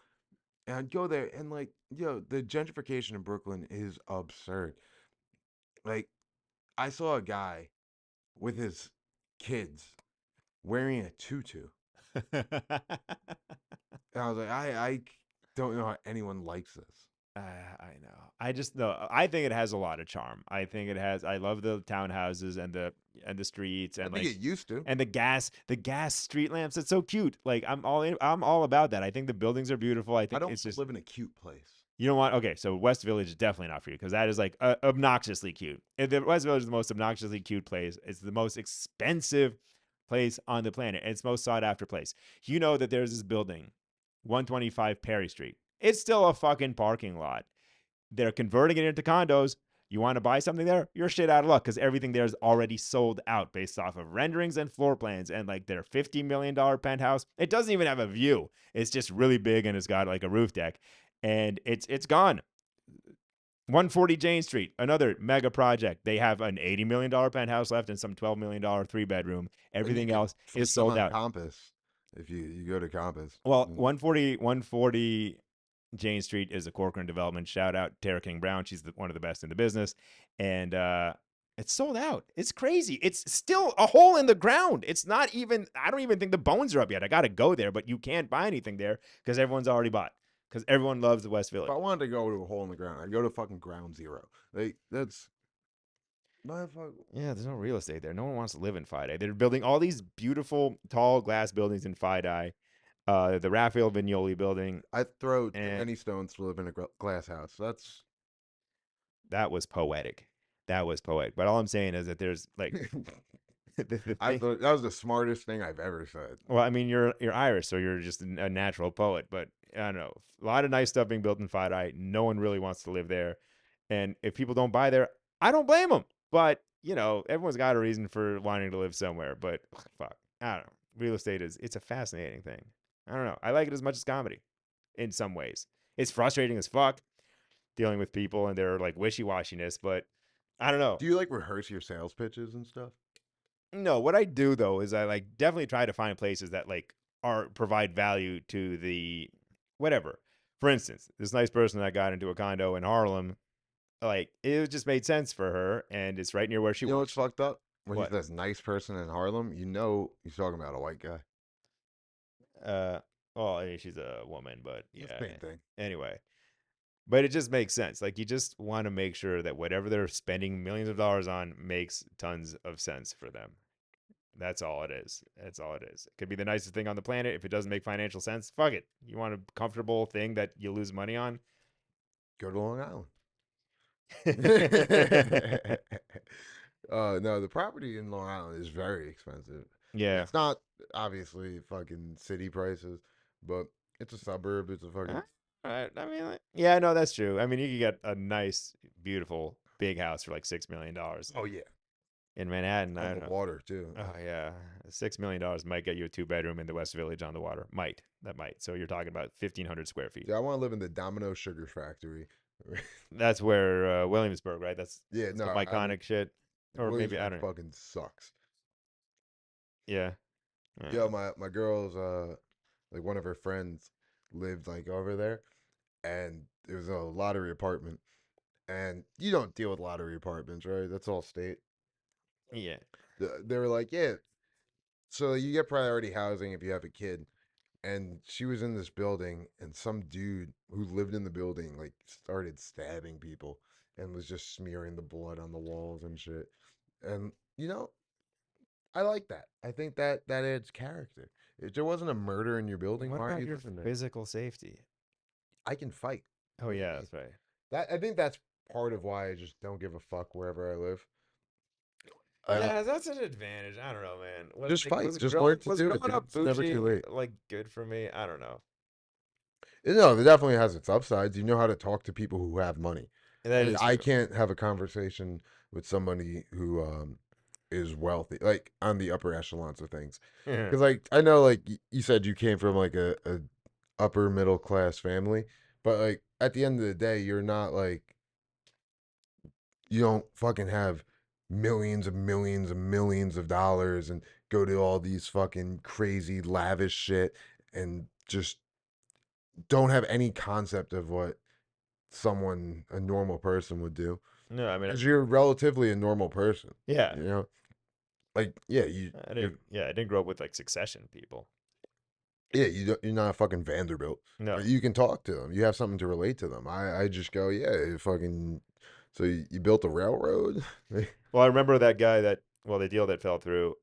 and I'd go there and like, the gentrification in Brooklyn is absurd. Like, I saw a guy with his kids wearing a tutu, and I was like, I don't know how anyone likes this. I know. I just know. I think it has a lot of charm. I think it has. I love the townhouses and the streets I and think like it used to. and the gas street lamps. It's so cute. Like I'm all about that. I think the buildings are beautiful. I I think don't it's just live in a cute place. you know what? Okay, so West Village is definitely not for you because that is like obnoxiously cute. And the West Village is the most obnoxiously cute place. It's the most expensive place on the planet. It's most sought after place. You know that there's this building, 125 Perry Street. It's still a fucking parking lot. They're converting it into condos. You want to buy something there? You're shit out of luck because everything there is already sold out based off of renderings and floor plans and like their $50 million penthouse. It doesn't even have a view. It's just really big and it's got like a roof deck. And it's gone. 140 Jane Street, another mega project. They have an $80 million penthouse left and some $12 million 3-bedroom. And you Everything can else find is them sold on out. Compass if you go to Compass. Well, 140 Jane Street is a Corcoran development. Shout out Tara King Brown. She's one of the best in the business. And it's sold out. It's crazy. It's still a hole in the ground. It's not even, I don't even think the bones are up yet. I got to go there, but you can't buy anything there because everyone's already bought. Because everyone loves the West Village. If I wanted to go to a hole in the ground, I'd go to fucking Ground Zero. Like, that's. Yeah, there's no real estate there. No one wants to live in Fidei. They're building all these beautiful, tall glass buildings in Fidei. The Raphael Vignoli building. I'd throw And- any stones to live in a glass house. That's. That was poetic. That was poetic. But all I'm saying is that there's like the I thing- thought that was the smartest thing I've ever said. well, I mean, you're Irish, so you're just a natural poet. But I don't know, a lot of nice stuff being built in Fidei. No one really wants to live there, and if people don't buy there, I don't blame them. But everyone's got a reason for wanting to live somewhere. But fuck, I don't know. Real estate it's a fascinating thing. I don't know. I like it as much as comedy, in some ways. It's frustrating as fuck dealing with people and their like wishy-washiness, but I don't know. Do you like rehearse your sales pitches and stuff? No, what I do though is I like definitely try to find places that like provide value to the whatever. For instance, this nice person that got into a condo in Harlem, like it just made sense for her, and it's right near where she You know what's works. fucked up? When What? he says nice person in Harlem, you know he's talking about a white guy. Well, I mean, she's a woman, but It's yeah. the same thing. Anyway, but it just makes sense. Like you just want to make sure that whatever they're spending millions of dollars on makes tons of sense for them. That's all it is. That's all it is. It could be the nicest thing on the planet. If it doesn't make financial sense, fuck it. You want a comfortable thing that you lose money on? Go to Long Island. No, the property in Long Island is very expensive. Yeah. It's not obviously fucking city prices, but It's a suburb. It's a fucking. Alright, I mean, yeah, no, that's true. I mean, you could get a nice, beautiful, big house for like $6 million Oh yeah, in Manhattan. I on don't the know. water too. Oh yeah, $6 million might get you a 2 bedroom in the West Village on the water. That might. So you're talking about 1,500 square feet. Yeah, I want to live in the Domino Sugar Factory. That's where Williamsburg, right? That's Yeah, no, some I mean iconic shit, or maybe I Williamsburg don't know. fucking sucks. Yeah. Yo, my girl's like one of her friends lived like over there, and it was a lottery apartment. And you don't deal with lottery apartments, right? That's all state. Yeah. They were like, yeah, so you get priority housing if you have a kid. And she was in this building, and some dude who lived in the building like started stabbing people and was just smearing the blood on the walls and shit. And you know, I like that. I think that adds character. If there wasn't a murder in your building, What why aren't about you your living there? physical safety? I can fight. Oh What do you yeah, mean? that's right. That I think that's part of why I just don't give a fuck wherever I live. Yeah, that's an advantage. I don't know, man. Just fight. Just learn to Was do it, growing dude. up It's never too bougie late. like good for me? I don't know. No, it definitely has its upsides. You know how to talk to people who have money. That And is I true. can't have a conversation with somebody who is wealthy, like on the upper echelons of things. Because like I know, like you said, you came from like a upper middle class family, but like at the end of the day, you're not like you don't fucking have millions and millions and millions of dollars and go to all these fucking crazy lavish shit and just don't have any concept of what someone a normal person would do No, I mean, because you're relatively a normal person, yeah, you know, like yeah you I if didn't. Yeah, I didn't grow up with like Succession people. yeah you're not a fucking Vanderbilt, No. but you can talk to them, you have something to relate to them. I just go yeah fucking so you built a railroad. Well, I remember that guy that, well, the deal that fell through,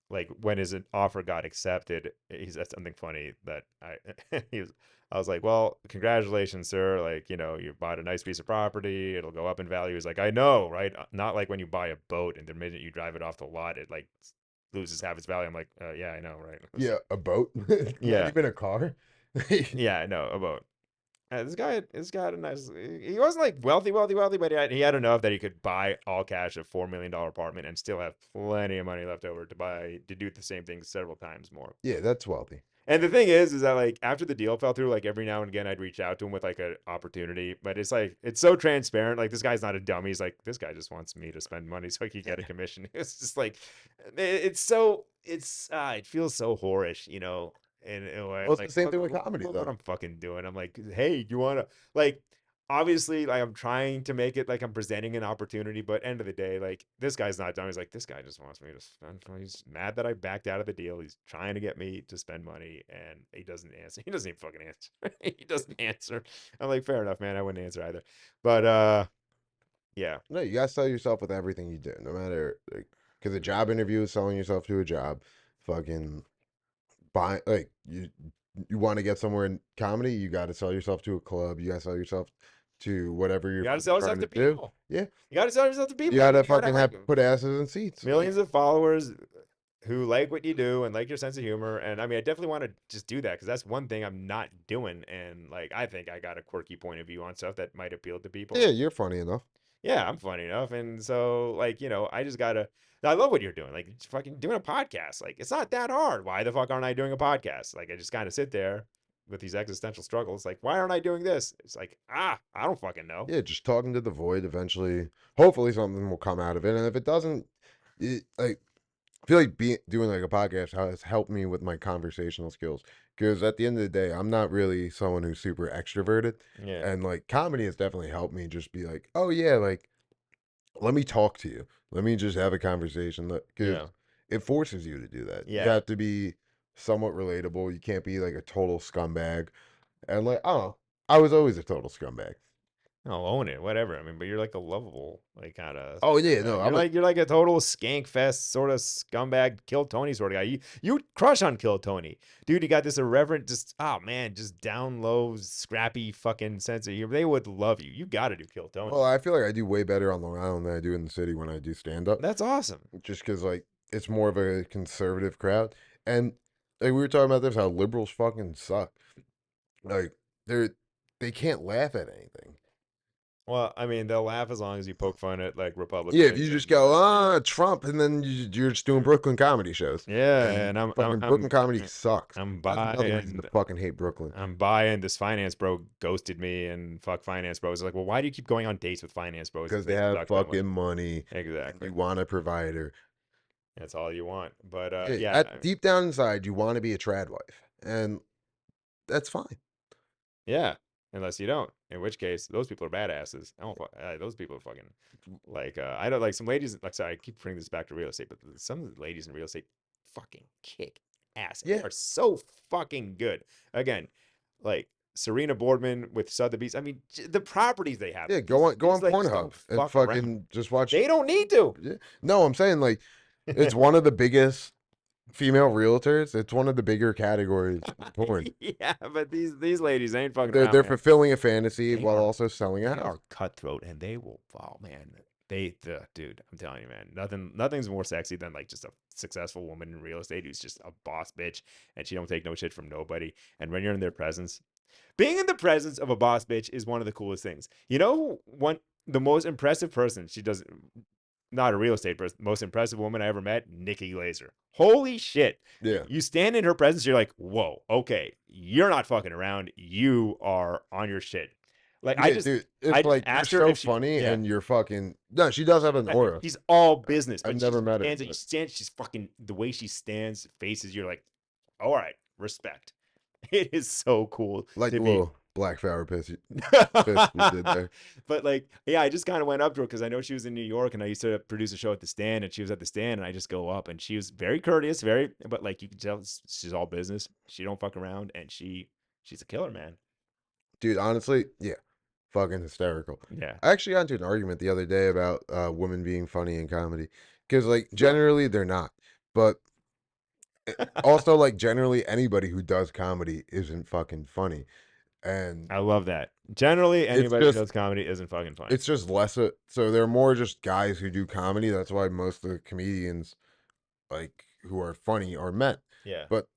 like when his offer got accepted, he said something funny that I was like, well, congratulations, sir. Like, you bought a nice piece of property. It'll go up in value. He's like, I know, right? Not like when you buy a boat and the minute you drive it off the lot, it like loses half its value. I'm like, yeah, I know, right? Yeah, a boat. Not Yeah. even a car. Yeah, I know, a boat. This guy had a nice. He wasn't like wealthy, wealthy, wealthy, but he had enough that he could buy all cash a $4 million apartment and still have plenty of money left over to do the same thing several times more. Yeah, that's wealthy. And the thing is that like after the deal fell through, like every now and again I'd reach out to him with like an opportunity, but it's like it's so transparent. Like this guy's not a dummy. He's like this guy just wants me to spend money so he can get a commission. It's just like it feels so whorish, in a way. Well, it's the Like same thing with comedy, look what though. I'm fucking doing. I'm like, hey, you wanna like obviously like I'm trying to make it like I'm presenting an opportunity, but end of the day, like this guy's not done. He's like, this guy just wants me to spend money. He's mad that I backed out of the deal. He's trying to get me to spend money and he doesn't answer. He doesn't even fucking answer. He doesn't answer. I'm like, fair enough, man. I wouldn't answer either. But yeah. No, you gotta sell yourself with everything you do, no matter like, because a job interview is selling yourself to a job. Fucking buy like you want to get somewhere in comedy, you got to sell yourself to a club. You got to sell yourself to whatever You you're gotta fucking sell trying yourself to to do. people. Yeah, You gotta sell yourself to you people. got to You gotta fucking have like have put asses in seats. millions of followers who like what you do and like your sense of humor. And I mean, I definitely want to just do that because that's one thing I'm not doing. And like, I think I got a quirky point of view on stuff that might appeal to Yeah, people. you're funny enough. Yeah, I'm funny enough. And so, like, I just gotta, I love what you're doing. Like, it's fucking doing a podcast. Like, it's not that hard. Why the fuck aren't I doing a podcast? Like, I just kind of sit there with these existential struggles. Like, why aren't I doing this? It's like, I don't fucking know. Yeah, just talking to the void. Eventually, hopefully, something will come out of it. And if it doesn't, like I feel like doing like a podcast has helped me with my conversational skills because at the end of the day, I'm not really someone who's super extroverted, Yeah. and like comedy has definitely helped me just be like, oh yeah, like let me talk to you, let me just have a conversation, because Yeah. it forces you to do that. You Yeah. have to be somewhat relatable. You can't be like a total scumbag, and like I don't know, I was always a total scumbag. I'll own it, whatever. I mean, but you're like a lovable, like kind of Oh yeah, no, scumbag. You're like a total skank fest sort of scumbag, kill Tony sort of guy. You crush on Kill Tony, dude. You got this irreverent, just oh man, just down low, scrappy fucking sense of humor. They would love you. You got to do Kill Tony. well, I feel like I do way better on Long Island than I do in the city when I do stand up. That's awesome. Just because like it's more of a conservative crowd, and like we were talking about this, how liberals fucking suck. Like they can't laugh at anything. Well, I mean, they'll laugh as long as you poke fun at like Yeah, if Republicans you just and go Trump, and then you're just doing Brooklyn comedy shows, yeah, and and I'm I'm fucking Brooklyn I'm comedy sucks. I'm That's another reason buying to fucking hate Brooklyn. I'm buying this finance bro ghosted me and fuck finance bro. It's like, well, why do you keep going on dates with finance bros if Because they they have suck that much? fucking money, and Exactly. you want a provider. That's all you want. But Yeah, yeah, at deep down inside, you want to be a trad wife, and that's fine. yeah. Unless you don't, in which case those people are badasses. I don't. Those people are fucking like. I don't like some ladies. Like, sorry, I keep bringing this back to real estate, but some of the ladies in real estate fucking kick ass. They Yeah, are so fucking good. Again, like Serena Boardman with Sotheby's. I mean, the properties they have. yeah. Go These on ladies Pornhub don't and fuck around. fucking just watch. They don't need to. Yeah. No, I'm saying like it's one of the biggest female realtors. It's one of the bigger categories in porn. Yeah, but these ladies ain't fucking They're around, they're man. fulfilling a fantasy They while are also selling a they house. are cutthroat and they will oh man dude, I'm telling you, man, nothing's more sexy than like just a successful woman in real estate who's just a boss bitch and she don't take no shit from nobody. And when you're in their presence, being in the presence of a boss bitch is one of the coolest things. You know, one the most impressive person, she does not a real estate person, most impressive woman I ever met, Nikki Glazer. Holy shit. Yeah. You stand in her presence, you're like, whoa, okay, you're not fucking around. You are on your shit. Like Yeah, dude. I It's just like you're asked her so if she funny yeah. and you're fucking no, she does have an aura. She's all business, I've but she never just met her. stands, she stands, she's fucking the way she stands, faces, you're like, all right, respect. It is so cool Like to the be little black flower fist you did there. but like, yeah, I just kind of went up to her because I know she was in New York and I used to produce a show at the stand and she was at the stand and I just go up and she was very courteous, but like you can tell she's all business. She don't fuck around and she's a killer, man. Dude, honestly, yeah. Fucking hysterical. Yeah. I actually got into an argument the other day about women being funny in comedy. Because like generally they're not. But also like generally anybody who does comedy isn't fucking funny. And I love that. Generally, it's anybody who just does comedy isn't fucking funny. it's just less so they're more just guys who do comedy. That's why most of the comedians like who are funny are men. Yeah. But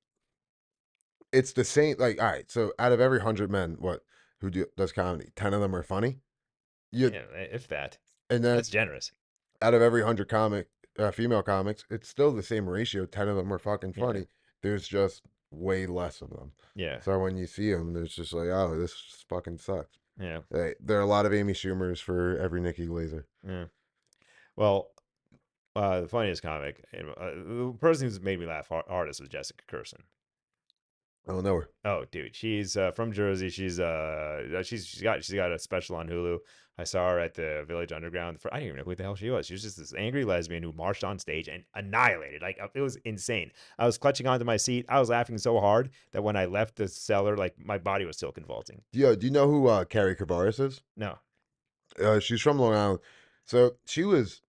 it's the same like all right, so out of every 100 men does comedy, 10 of them are funny. You Yeah, if that. and then That's generous. out of every 100 female comics, it's still the same ratio. 10 of them are fucking Yeah. funny. There's just way less of them. Yeah. So when you see them, there's just like, oh, this fucking sucks. Yeah. There are a lot of Amy Schumers for every Nikki Glazer. Yeah. Well, the funniest comic, the person who's made me laugh hardest was Jessica Kirson. I don't know her. Oh, dude, she's from Jersey. She's got a special on Hulu. I saw her at the Village Underground. I didn't even know who the hell she was. She was just this angry lesbian who marched on stage and annihilated. Like it was insane. I was clutching onto my seat. I was laughing so hard that when I left the cellar, like my body was still convulsing. Do you know who Carrie Kavaris is? No. She's from Long Island. So she was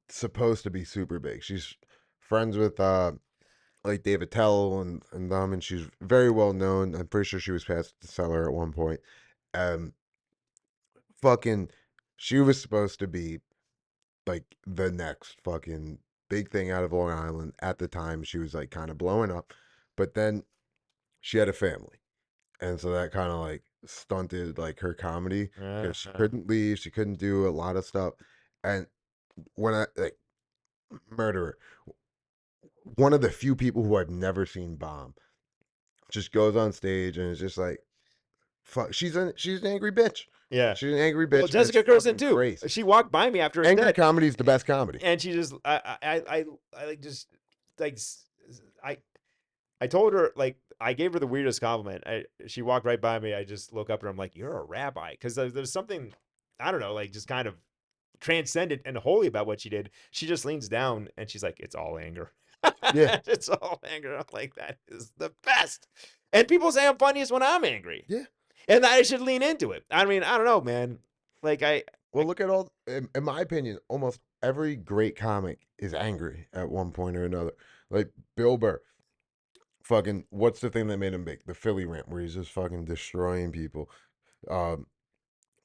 supposed to be super big. She's friends with like David Tell and them, and she's very well known. I'm pretty sure she was past the cellar at one point. Um, fucking, she was supposed to be like the next fucking big thing out of Long Island at the time. She was like kind of blowing up, but then she had a family, and so that kind of like stunted like her comedy because she Uh, couldn't leave, she couldn't do a lot of stuff, and when I like murderer, one of the few people who I've never seen bomb, just goes on stage and is just like, fuck, she's an angry bitch. yeah. She's an angry Well, bitch. And it's Jessica Kirsten fucking too. crazy. She walked by me after a Angry set, comedy is the best comedy. and she just I like just like I I told her like I gave her the weirdest compliment. She walked right by me. I just look up at her. I'm like, "You're a rabbi," because there's something I don't know, like just kind of transcendent and holy about what she did. She just leans down and she's like, "It's all anger." Yeah. It's all anger. I'm like, that is the best. And people say I'm funniest when I'm angry. Yeah. And that I should lean into it. I mean, I don't know, man. Like Well, look at all, in my opinion, almost every great comic is angry at one point or another. Like Bill Burr, fucking, what's the thing that made him big? The Philly rant, where he's just fucking destroying people. Um,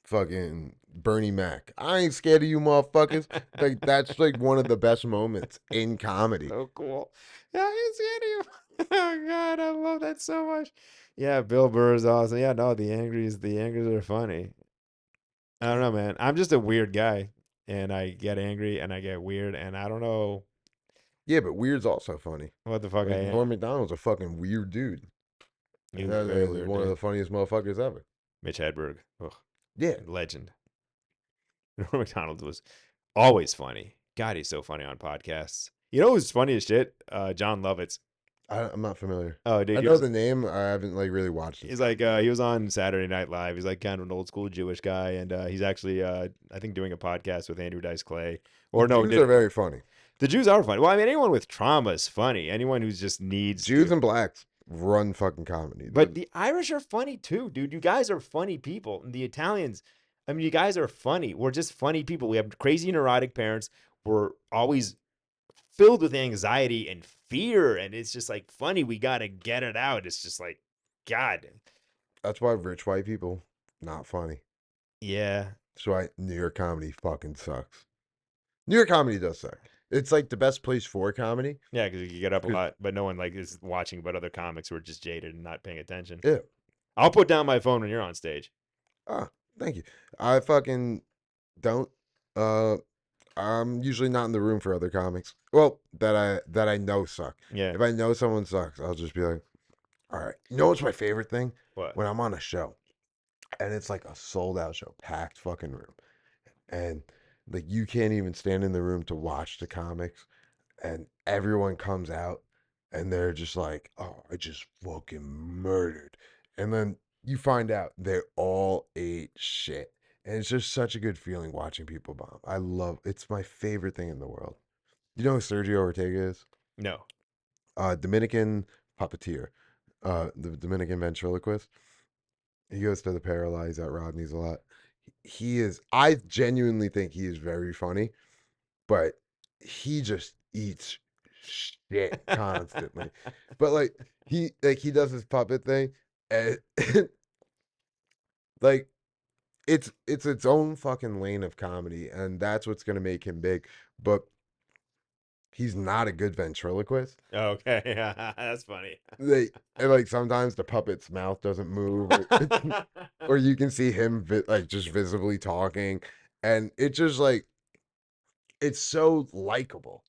fucking Bernie Mac. I ain't scared of you motherfuckers. Like, that's like one of the best moments in comedy. so cool. Yeah, I can see it. Oh God, I love that so much. Yeah, Bill Burr is awesome. Yeah, no, the angries are funny. I don't know, man. I'm just a weird guy, and I get angry and I get weird, and I don't know Yeah, but weird's also funny. what the fuck I Like am. Norm Macdonald's a fucking weird dude. He And was a that very is weird one of the dude. funniest motherfuckers ever. Mitch Hedberg, ugh, Yeah. legend. Norm Macdonald was always funny. God, he's so funny on podcasts. You know who's funny as shit? John Lovitz. I'm not familiar. Oh, I dude, know the name. I haven't like really watched his he's like comedy. he was on Saturday Night Live. He's like kind of an old school Jewish guy, and he's actually I think doing a podcast with Andrew Dice Clay. The Or no, Jews are very funny. the Jews are funny. Well, I mean, anyone with trauma is funny. Anyone who just needs Jews to. and blacks run fucking comedy. But the Irish are funny too, dude. You guys are funny people. And the Italians, I mean, you guys are funny. We're just funny people. We have crazy neurotic parents. We're always filled with anxiety and fear, and it's just like funny. We gotta get it out. It's just like, God, That's why rich white people not funny. yeah, That's why New York comedy fucking sucks. New York comedy does suck. It's like the best place for comedy. yeah, because you get up a 'Cause- lot, but no one like is watching. But other comics who are just jaded and not paying attention. Yeah. I'll put down my phone when you're on stage. Ah, thank you. I fucking don't. Uh, I'm usually not in the room for other comics. Well, that I know suck. Yeah, If I know someone sucks, I'll just be like, all right. You know what's my favorite thing? what? When I'm on a show and it's like a sold out show, packed fucking room, and like you can't even stand in the room to watch the comics, and everyone comes out and they're just like, oh, I just fucking murdered. And then you find out they all ate shit. And it's just such a good feeling watching people bomb. I love it's my favorite thing in the world. You know who Sergio Ortega is? No. Dominican puppeteer. The Dominican ventriloquist. He goes to the Paralyzed at Rodney's a lot. He is I genuinely think he is very funny, but he just eats shit constantly. But like he does his puppet thing, and like it's its own fucking lane of comedy, and that's what's gonna make him big. But he's not a good ventriloquist. Okay, yeah, that's funny. And like sometimes the puppet's mouth doesn't move, or you can see him like just visibly talking, and it just like it's so likable.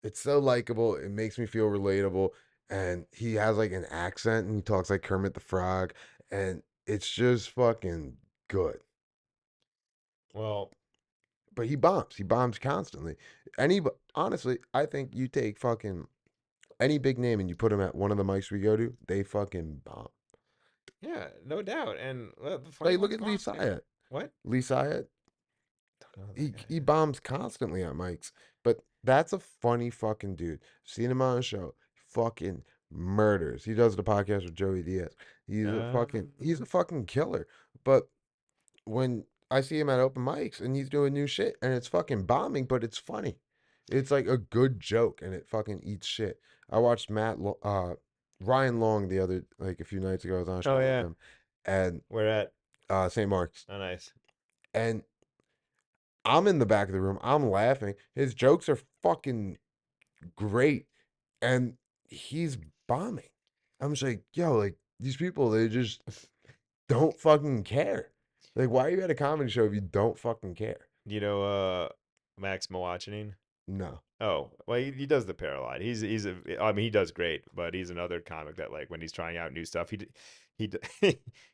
It's so likable. It makes me feel relatable. And he has like an accent and he talks like Kermit the Frog. And it's just fucking good. Well, But he bombs. He bombs constantly. Any honestly, I think you take fucking any big name and you put him at one of the mics we go to, they fucking bomb. yeah, no doubt. And the funny Like look ones at Lee bomb too. Syatt. What? Lee Syatt, Don't know that he guy. he bombs constantly at mics. But that's a funny fucking dude. Seen him on a show. Fucking murders. He does the podcast with Joey Diaz. He's a fucking killer. But when I see him at open mics and he's doing new shit and it's fucking bombing, but it's funny. It's like a good joke and it fucking eats shit. I watched Ryan Long the other like a few nights ago. I was on a show Oh with yeah. him and Where at? St. Mark's. Oh, nice. And I'm in the back of the room. I'm laughing. His jokes are fucking great. And he's bombing. I'm just like, yo, like these people, they just don't fucking care. Like, why are you at a comedy show if you don't fucking care? You know, Max Mawachinin? No. Oh, well, he does the Paralite. I mean, he does great, but he's another comic that like when he's trying out new stuff,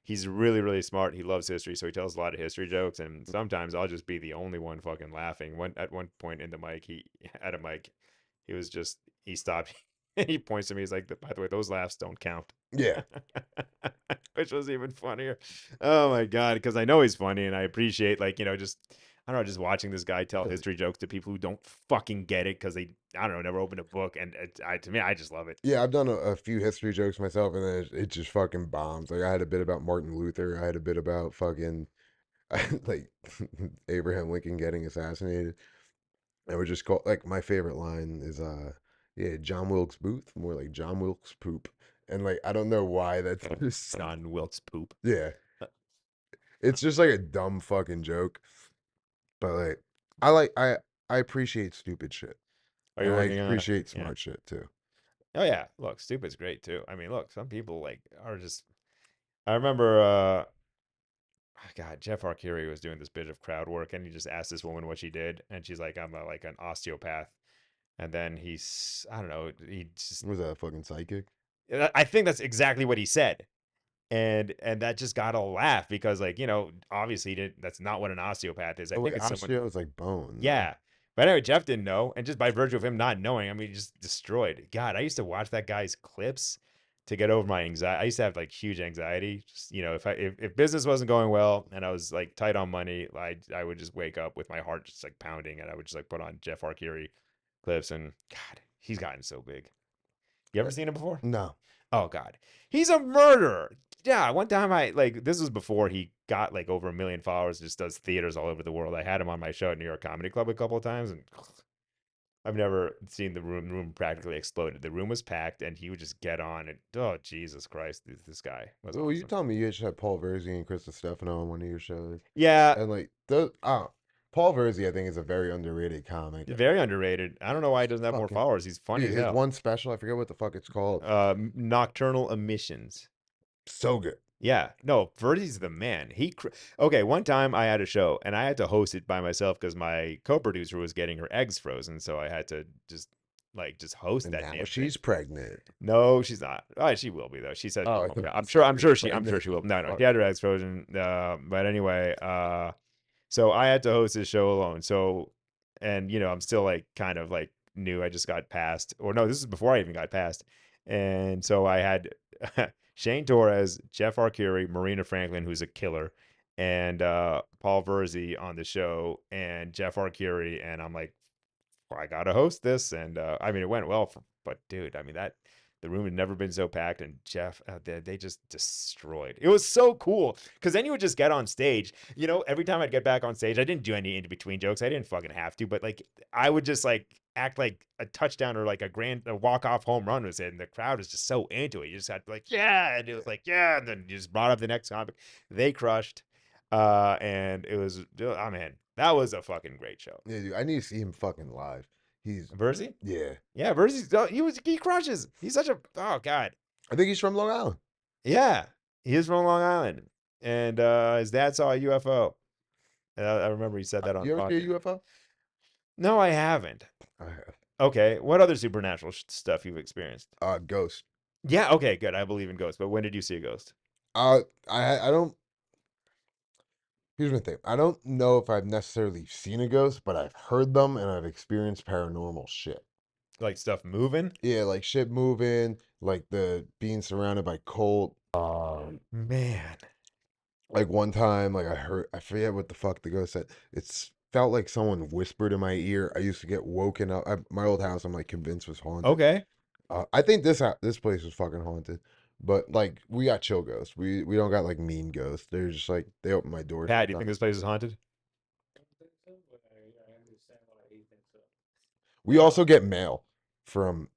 he's really really smart. He loves history, so he tells a lot of history jokes, and sometimes I'll just be the only one fucking laughing. At one point in the mic, at a mic, he stopped. He points to me. He's like, "By the way, those laughs don't count." Yeah. Which was even funnier. Oh my god, because I know he's funny and I appreciate like, just I don't know, just watching this guy tell history jokes to people who don't fucking get it because they I don't know, never opened a book and to me I just love it. Yeah, I've done a few history jokes myself, and then it just fucking bombs. Like, I had a bit about Martin Luther. I had a bit about fucking, like, Abraham Lincoln getting assassinated. And we're just called, like, my favorite line is, yeah, John Wilkes Booth, more like John Wilkes Poop. And, like, I don't know why that's just, John Wilkes poop. yeah. It's just like a dumb fucking joke. But like I like I appreciate stupid shit. Are you And I working on appreciate yeah. smart shit too. Oh yeah, look, stupid's great too. I mean, look, some people like are just. I remember, God, Jeff Arcuri was doing this bit of crowd work, and he just asked this woman what she did, and she's like, "I'm like an osteopath," and then I don't know, he just. Was that a fucking psychic? I think that's exactly what he said, and that just got a laugh because, like, obviously that's not what an osteopath is. I Oh think wait, it's someone. osteo is like bone, no? Yeah. But anyway, Jeff didn't know, and just by virtue of him not knowing, I mean, he just destroyed. God, I used to watch that guy's clips to get over my anxiety. I used to have like huge anxiety. Just, if business wasn't going well and I was like tight on money, I would just wake up with my heart just like pounding, and I would just like put on Jeff Arcuri clips, and God, he's gotten so big. You ever Uh, seen him before? No. Oh God, he's a murderer. Yeah, one time this was before he got like over 1 million followers. Just does theaters all over the world. I had him on my show at New York Comedy Club a couple of times, and I've never seen the room practically exploded. The room was packed, and he would just get on. And oh Jesus Christ, this guy was Well, you awesome. told me you just had Paul Verzi and Krista Stefano on one of your shows, Yeah, and like those. Paul Verzi, I think, is a very underrated comic. very underrated. I don't know why he doesn't have more Fucking followers. He's funny dude, as his hell. one special, I forget what the fuck it's called. Nocturnal Emissions. So good. Yeah, no, Verdi's the man. Okay, one time I had a show and I had to host it by myself because my co-producer was getting her eggs frozen, so I had to just host And that now damn thing. she's pregnant. No, she's not. Oh, she will be though. She said she Oh, I won't be. thought I'm you sure. said I'm she sure was she. I'm sure she will. pregnant. No, no, Fuck. she had her eggs frozen. But anyway, so I had to host this show alone. So, and I'm still like kind of like new. I just got passed, or no, this is before I even got passed. And so I had Shane Torres, Jeff Arcuri, Marina Franklin, who's a killer, and Paul Verzi on the show, and Jeff Arcuri, and I'm like, I gotta host this, and I mean, it went well, but dude, I mean that the room had never been so packed, and Jeff, they just destroyed. It was so cool because then you would just get on stage. Every time I'd get back on stage, I didn't do any in between jokes. I didn't fucking have to, but like I would just like act like a touchdown or like a walk off home run was it, and the crowd was just so into it. You just had to be like, yeah, and it was like, yeah, and then you just brought up the next topic. They crushed, and it was, oh man, that was a fucking great show. Yeah, dude, I need to see him fucking live. He's Verzi? yeah. Yeah, Verzi's he crushes. He's such a oh god. I think he's from Long Island. Yeah, he is from Long Island, and his dad saw a UFO. And I remember he said that on You ever see a podcast. UFO? No, I haven't. I have. Okay, what other supernatural stuff you've experienced? Ghost. Yeah, okay, good. I believe in ghosts, but when did you see a ghost? I don't. Here's my thing. I don't know if I've necessarily seen a ghost, but I've heard them and I've experienced paranormal shit. Like stuff moving? Yeah, like shit moving, like the being surrounded by cult. Man. Like one time, like I forget what the fuck the ghost said. It's felt like someone whispered in my ear. I used to get woken up. My old house, I'm like convinced was haunted. Okay. I think this place was fucking haunted, but like we got chill ghosts. We don't got like mean ghosts. They're just like they open my door Pat, do you sometimes. think this place is haunted? We also get mail from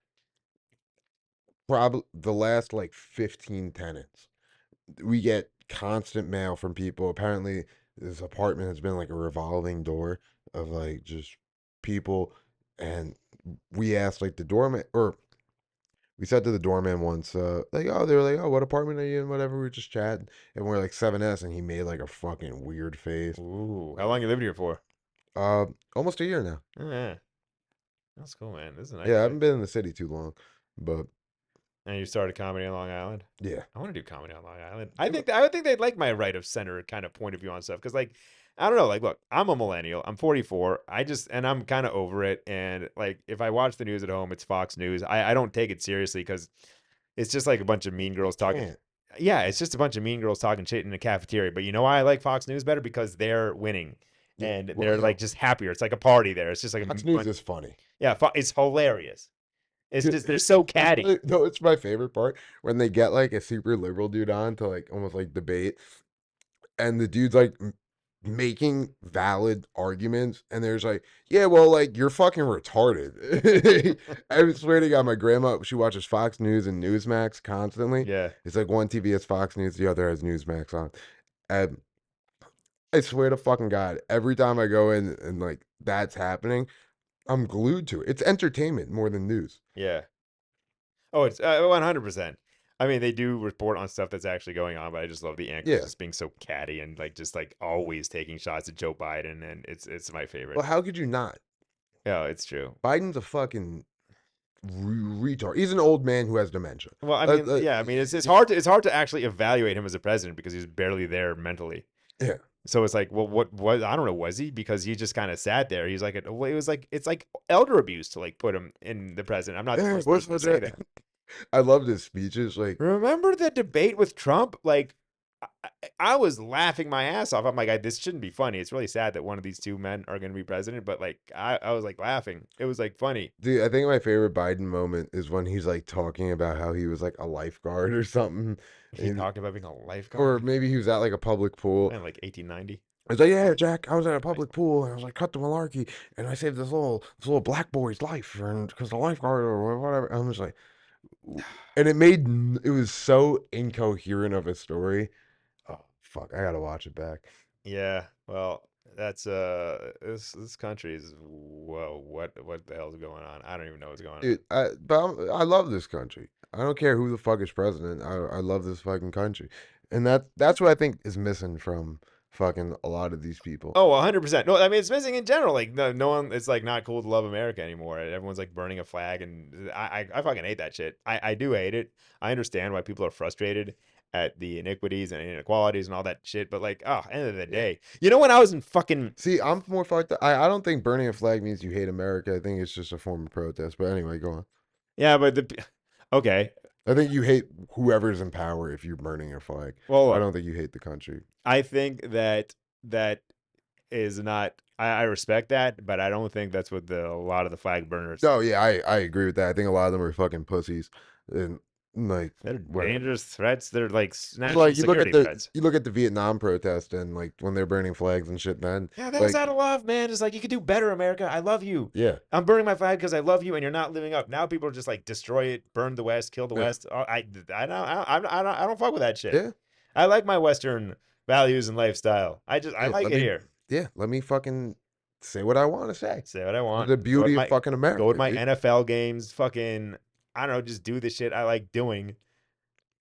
probably the last like 15 tenants. We get constant mail from people. Apparently, this apartment has been like a revolving door of like just people. And we asked like the doorman, or we said to the doorman once, like, oh, they were like, oh, what apartment are you in? Whatever. We were just chatting. And we're like 7S, and he made like a fucking weird face. Ooh, how long you lived here for? Almost a year now. Oh, yeah, that's cool, man. This is a nice Yeah, I place. haven't been in the city too long, but And you started comedy on Long Island? yeah. I want to do comedy on Long Island. Yeah, I would think they'd like my right of center kind of point of view on stuff because, like, I don't know. Like, look, I'm a millennial. I'm 44. And I'm kind of over it. And like, if I watch the news at home, it's Fox News. I don't take it seriously because it's just like a bunch of mean girls talking. can't. Yeah, it's just a bunch of mean girls talking shit in the cafeteria. But you know why I like Fox News better? Because they're winning. Yeah, And well, they're like just happier. It's like a party there. It's just like a Fox News bunch. is funny. Yeah, it's hilarious. It's just they're so catty. No, it's my favorite part when they get like a super liberal dude on to like almost like debate, and the dude's like making valid arguments, and there's like, yeah, well, like you're fucking retarded. I swear to God, my grandma, she watches Fox News and Newsmax constantly. Yeah. It's like one TV has Fox News, the other has Newsmax on, and I swear to fucking God, every time I go in and like that's happening, I'm glued to it. It's entertainment more than news. Yeah. Oh, it's 100%. I mean, they do report on stuff that's actually going on, but I just love the anchors Yeah. just being so catty and like just like always taking shots at Joe Biden, and it's my favorite. Well, how could you not? Yeah, it's true. Biden's a fucking retard. He's an old man who has dementia. Well, I Uh, mean, uh, yeah, I mean, it's hard to actually evaluate him as a president because he's barely there mentally. yeah. So it's like, well, what I don't know, was he? Because he just kind of sat there. He's like, well, it was like it's like elder abuse to like put him in the president. I'm not the Yeah, first what's person to with say that? that. I loved his speeches. Like, Remember the debate with Trump? Like, I was laughing my ass off. I'm like, this shouldn't be funny. It's really sad that one of these two men are going to be president. But like, I was like laughing. It was like funny. dude, I think my favorite Biden moment is when he's like talking about how he was like a lifeguard or something. He And- talked about being a or lifeguard maybe he was at like a public pool. in like 1890. I was like, yeah, Jack, I was at a public pool and I was like, cut the malarkey, and I saved this little black boy's life, and because the lifeguard or whatever. I was like, and it was so incoherent of a story. Oh fuck, I gotta watch it back. Yeah, well, that's this country is whoa, what the hell's going on? I don't even know what's going on. Dude, I love this country. I don't care who the fuck is president. I love this fucking country, and that's what I think is missing from fucking a lot of these people. Oh, 100%. No, I mean it's missing in general. Like no one, it's like not cool to love America anymore. Everyone's like burning a flag, and I fucking hate that shit. I do hate it. I understand why people are frustrated at the iniquities and inequalities and all that shit. But like, oh, end of the Yeah. day, you know when I was in fucking See, I'm more fucked up. I don't think burning a flag means you hate America. I think it's just a form of protest. But anyway, go on. yeah, but okay. I think you hate whoever's in power if you're burning a flag. Well, I look, don't think you hate the country. I think that is not. I respect that, but I don't think that's what a lot of the flag burners. No, yeah, I agree with that. I think a lot of them are fucking pussies, and like They're whatever. dangerous threats. They're like It's national like you look at security threats. you look at the Vietnam protest and like when they're burning flags and shit. Then Yeah, that was like out of love, man. It's like you could do better, America. I love you. yeah, I'm burning my flag because I love you, and you're not living up. Now people are just like destroy it, burn the West, kill the yeah, West. I don't fuck with that shit. yeah, I like my Western values and lifestyle. I yeah. like Let it me here. yeah, let me fucking say what I want to say. Say what I want. The beauty of fucking Go America, to my dude. NFL games. Fucking I don't know. Just do the shit I like doing,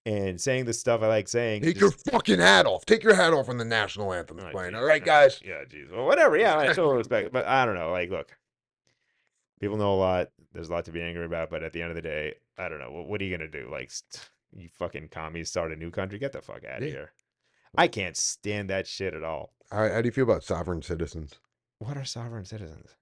and saying the stuff I like saying. Take Just, your fucking hat off. Take your hat off when the national anthem's oh, playing. geez. All right, guys. Yeah, jeez. Well, whatever. Yeah, I totally respect it. But I don't know. Like, look, people know a lot. There's a lot to be angry about. But at the end of the day, I don't know. What are you gonna do? Like, you fucking commies start a new country? Get the fuck out of Yeah. here. I can't stand that shit at all. How do you feel about sovereign citizens? What are sovereign citizens?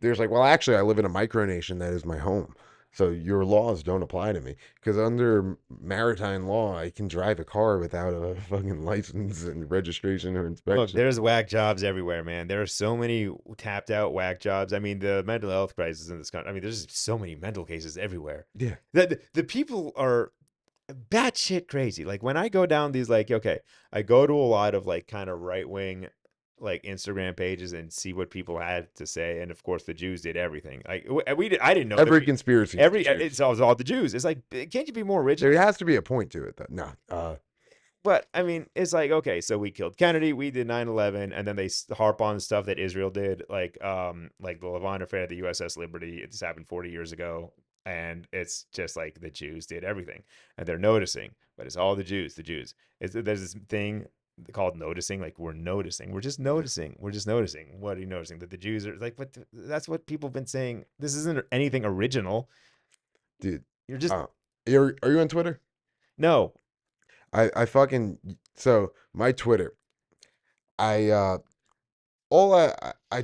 There's like, well, actually, I live in a micronation that is my home. So your laws don't apply to me because under maritime law, I can drive a car without a fucking license and registration or Look, inspection. there's whack jobs everywhere, man. There are so many tapped out whack jobs. I mean, the mental health crisis in this country. I mean, there's just so many mental cases everywhere. Yeah. The people are batshit crazy. Like when I go down these, like, okay, I go to a lot of like kind of right wing, like Instagram pages and see what people had to say, and of course the Jews did everything. Like I didn't know that Every conspiracy. it's all the Jews. It's like, can't you be more original? There has to be a point to it, though. No. But I mean, it's like, okay, so we killed Kennedy, we did 9/11, and then they harp on stuff that Israel did, like the Levant affair, the USS Liberty. This happened 40 years ago, and it's just like the Jews did everything, and they're noticing, but it's all the Jews. The Jews. There's this thing called noticing. Like we're noticing. We're just noticing. We're just noticing. What are you noticing? That the Jews are like, but that's what people have been saying. This isn't anything original. Dude. You're just Are you on Twitter? no. I fucking so my Twitter. I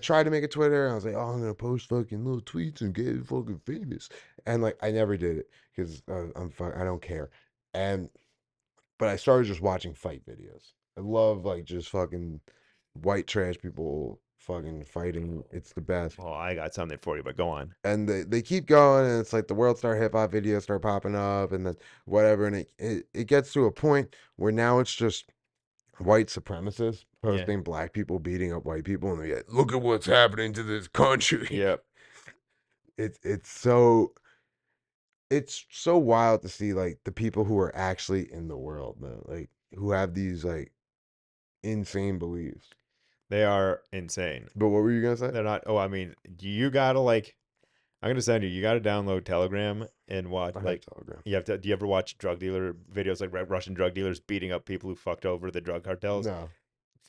tried to make a Twitter and I was like, oh, I'm gonna post fucking little tweets and get fucking famous, and like I never did it because I don't care, and but I started just watching fight videos. I love like just fucking white trash people fucking fighting. It's the best. Oh, I got something for you, but go on. And they keep going, and it's like the world star hip hop videos start popping up, and then whatever, and it gets to a point where now it's just white supremacists posting black people beating up white people, and they're like, look at what's happening to this country. Yep. It's so wild to see like the people who are actually in the world, man, like who have these like insane beliefs. They are insane. But what were you gonna say? They're not. Oh, I mean, you gotta like. I'm gonna send you. You got to download Telegram and watch. I have Like, Telegram. you have to. Do you ever watch drug dealer videos, like Russian drug dealers beating up people who fucked over the drug cartels? No.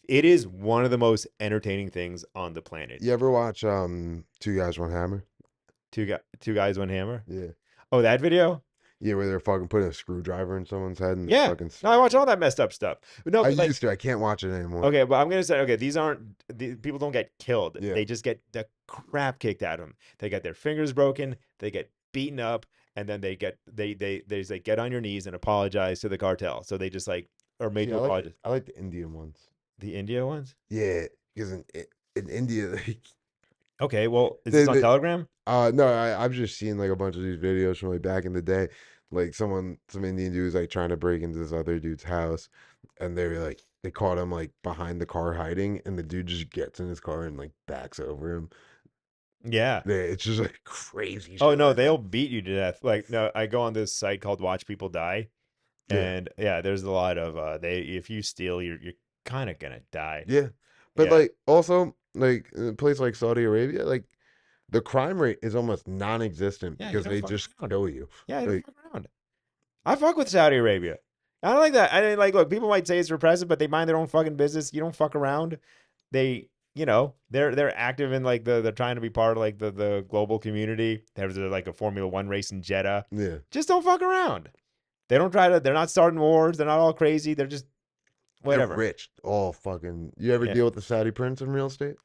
It is one of the most entertaining things on the planet. You ever watch Two Guys One Hammer? Two guys, one hammer. Yeah. Oh, that video. Yeah, where they're fucking putting a screwdriver in someone's head and Yeah. fucking. No, I watch all that messed up stuff. But no, I but like, used to. I can't watch it anymore. okay, but I'm gonna say, okay, these aren't people don't get killed. Yeah. They just get the crap kicked out of them. They get their fingers broken. They get beaten up, and then they just like get on your knees and apologize to the cartel. So they just like are made See, to I like apologize. I like the Indian ones. The India ones. Yeah, because in India, like, Okay, well, is this on they- Telegram? no, I've just seen like a bunch of these videos from like back in the day. Like some Indian dude was like trying to break into this other dude's house, and they caught him like behind the car hiding, and the dude just gets in his car and like backs over him. Yeah. It's just like crazy. Oh shit no, like that. they'll beat you to death. Like, no, I go on this site called Watch People Die, Yeah. and yeah, there's a lot of if you steal, you're kind of gonna die. Yeah, but Yeah. like also like in a place like Saudi Arabia, like the crime rate is almost non-existent Yeah, you because don't they fuck just around. kill you. Yeah, I Like, don't fuck around. I fuck with Saudi Arabia. I don't like that. I didn't like. Look, people might say it's repressive, but they mind their own fucking business. You don't fuck around. They, they're active in like they're trying to be part of like the global community. There's like a Formula One race in Jeddah. yeah, Just don't fuck around. They don't try to. They're not starting wars. They're not all crazy. They're just whatever. they're rich. All fucking. You ever Yeah. deal with the Saudi prince in real estate?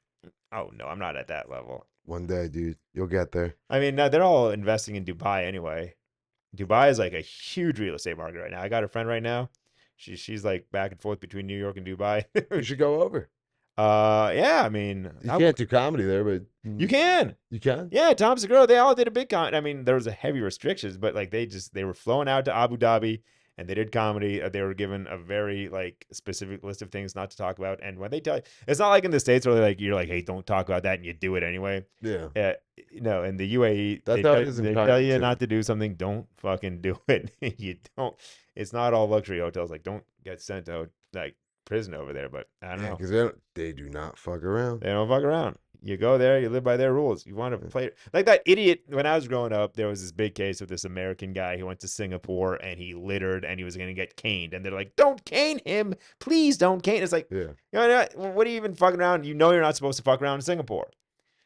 Oh no, I'm not at that level. One day, dude, you'll get there. I mean, no, they're all investing in Dubai anyway. Dubai is like a huge real estate market right now. I got a friend right now. She's like back and forth between New York and Dubai. You should go over. Yeah, I mean, You can't do comedy there, but you can. You can. Yeah, Tom Segura, they all did a big I mean, there was a heavy restrictions, but like they were flown out to Abu Dhabi and they did comedy. They were given a very like specific list of things not to talk about. And when they tell you, it's not like in the States where you're like, hey, don't talk about that, and you do it anyway. Yeah. No, in the UAE, That's they how tell, it is in they China, tell you too. not to do something. Don't fucking do it. You don't. It's not all luxury hotels. Like, don't get sent to like prison over there. But I don't know. because they do not fuck around. They don't fuck around. You go there, you live by their rules. You want to play like that idiot. When I was growing up, there was this big case of this American guy who went to Singapore and he littered and he was going to get caned. And they're like, don't cane him. Please don't cane. It's like, Yeah. what are you even fucking around? You know you're not supposed to fuck around in Singapore.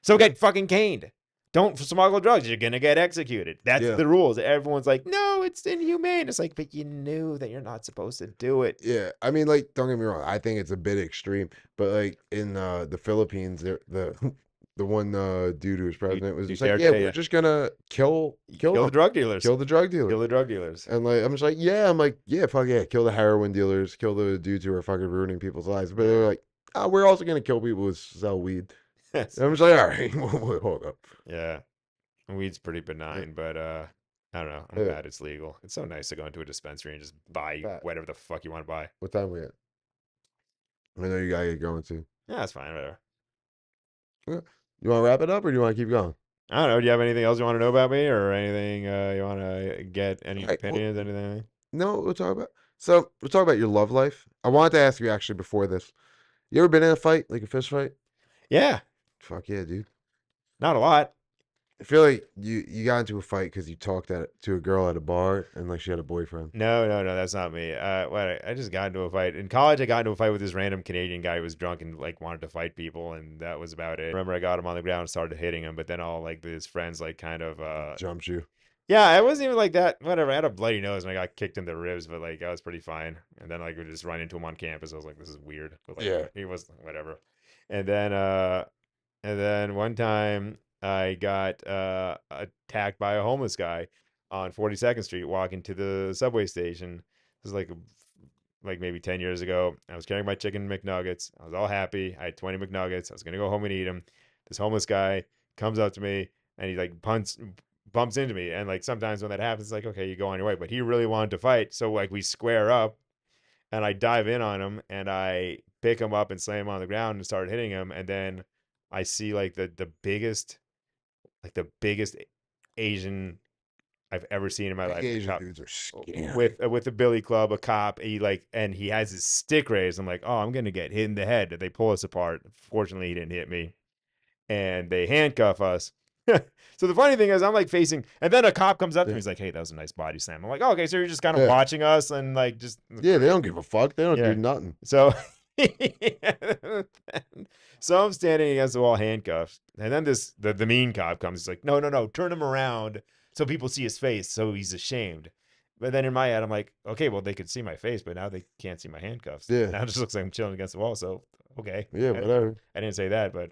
So get fucking caned. Don't smuggle drugs. You're going to get executed. That's Yeah. the rules. Everyone's like, no, it's inhumane. It's like, but you knew that you're not supposed to do it. Yeah, I mean, like, don't get me wrong. I think it's a bit extreme, but like in the Philippines, the one dude who was president was just like, Duterte, yeah, yeah. we're just gonna kill Kill the them. drug dealers. Kill the drug dealers. Kill the drug dealers. And like, I'm just like, yeah, I'm like, yeah, fuck yeah, kill the heroin dealers, kill the dudes who are fucking ruining people's lives. But they're like, oh, we're also gonna kill people who sell weed. And I'm just like, all right, hold up. Yeah. Weed's pretty benign, but I don't know. I'm Yeah. glad it's legal. It's so nice to go into a dispensary and just buy Fact. whatever the fuck you want to buy. What time we at? I know you gotta get going too. Yeah, that's fine. Whatever. You want to wrap it up, or do you want to keep going? I don't know. Do you have anything else you want to know about me, or anything you want to get? Any All right, well- opinions? Anything? No, we'll talk about. So we'll talk about your love life. I wanted to ask you actually before this. You ever been in a fight, like a fist fight? Yeah, Fuck yeah, dude. not a lot. I feel like you got into a fight because you talked to a girl at a bar and like she had a boyfriend. No, that's not me. I just got into a fight in college. I got into a fight with this random Canadian guy who was drunk and like wanted to fight people, and that was about it. I remember I got him on the ground and started hitting him, but then all like his friends like kind of Jumps you. yeah, I wasn't even like that. Whatever. I had a bloody nose and I got kicked in the ribs, but like I was pretty fine. And then like we just run into him on campus. I was like, this is weird. But like Yeah. he was whatever. And then one time I got attacked by a homeless guy on 42nd Street walking to the subway station. This was like maybe 10 years ago. I was carrying my chicken McNuggets. I was all happy. I had 20 McNuggets. I was gonna go home and eat them. This homeless guy comes up to me and he like bumps into me. And like sometimes when that happens, it's like, okay, you go on your way. But he really wanted to fight. So like we square up and I dive in on him and I pick him up and slam him on the ground and start hitting him. And then I see like the biggest Asian I've ever seen in my life. Asian Cop- dudes are scary. with a billy club, a cop. He has his stick raised. I'm like, oh, I'm gonna get hit in the head. They pull us apart. Fortunately, he didn't hit me, and they handcuff us. So the funny thing is, I'm like facing, and then a cop comes up to Yeah. me. He's like, "Hey, that was a nice body slam." I'm like, oh, "Okay, so you're just kind of Yeah. watching us and like just Yeah, they don't give a fuck. They don't Yeah. do nothing. So, so I'm standing against the wall, handcuffed, and then the mean cop comes. He's like, "No, no, no, turn him around so people see his face, so he's ashamed." But then in my head, I'm like, "Okay, well, they could see my face, but now they can't see my handcuffs. Yeah. Now it just looks like I'm chilling against the wall." So, okay, Yeah, whatever. I didn't say that, but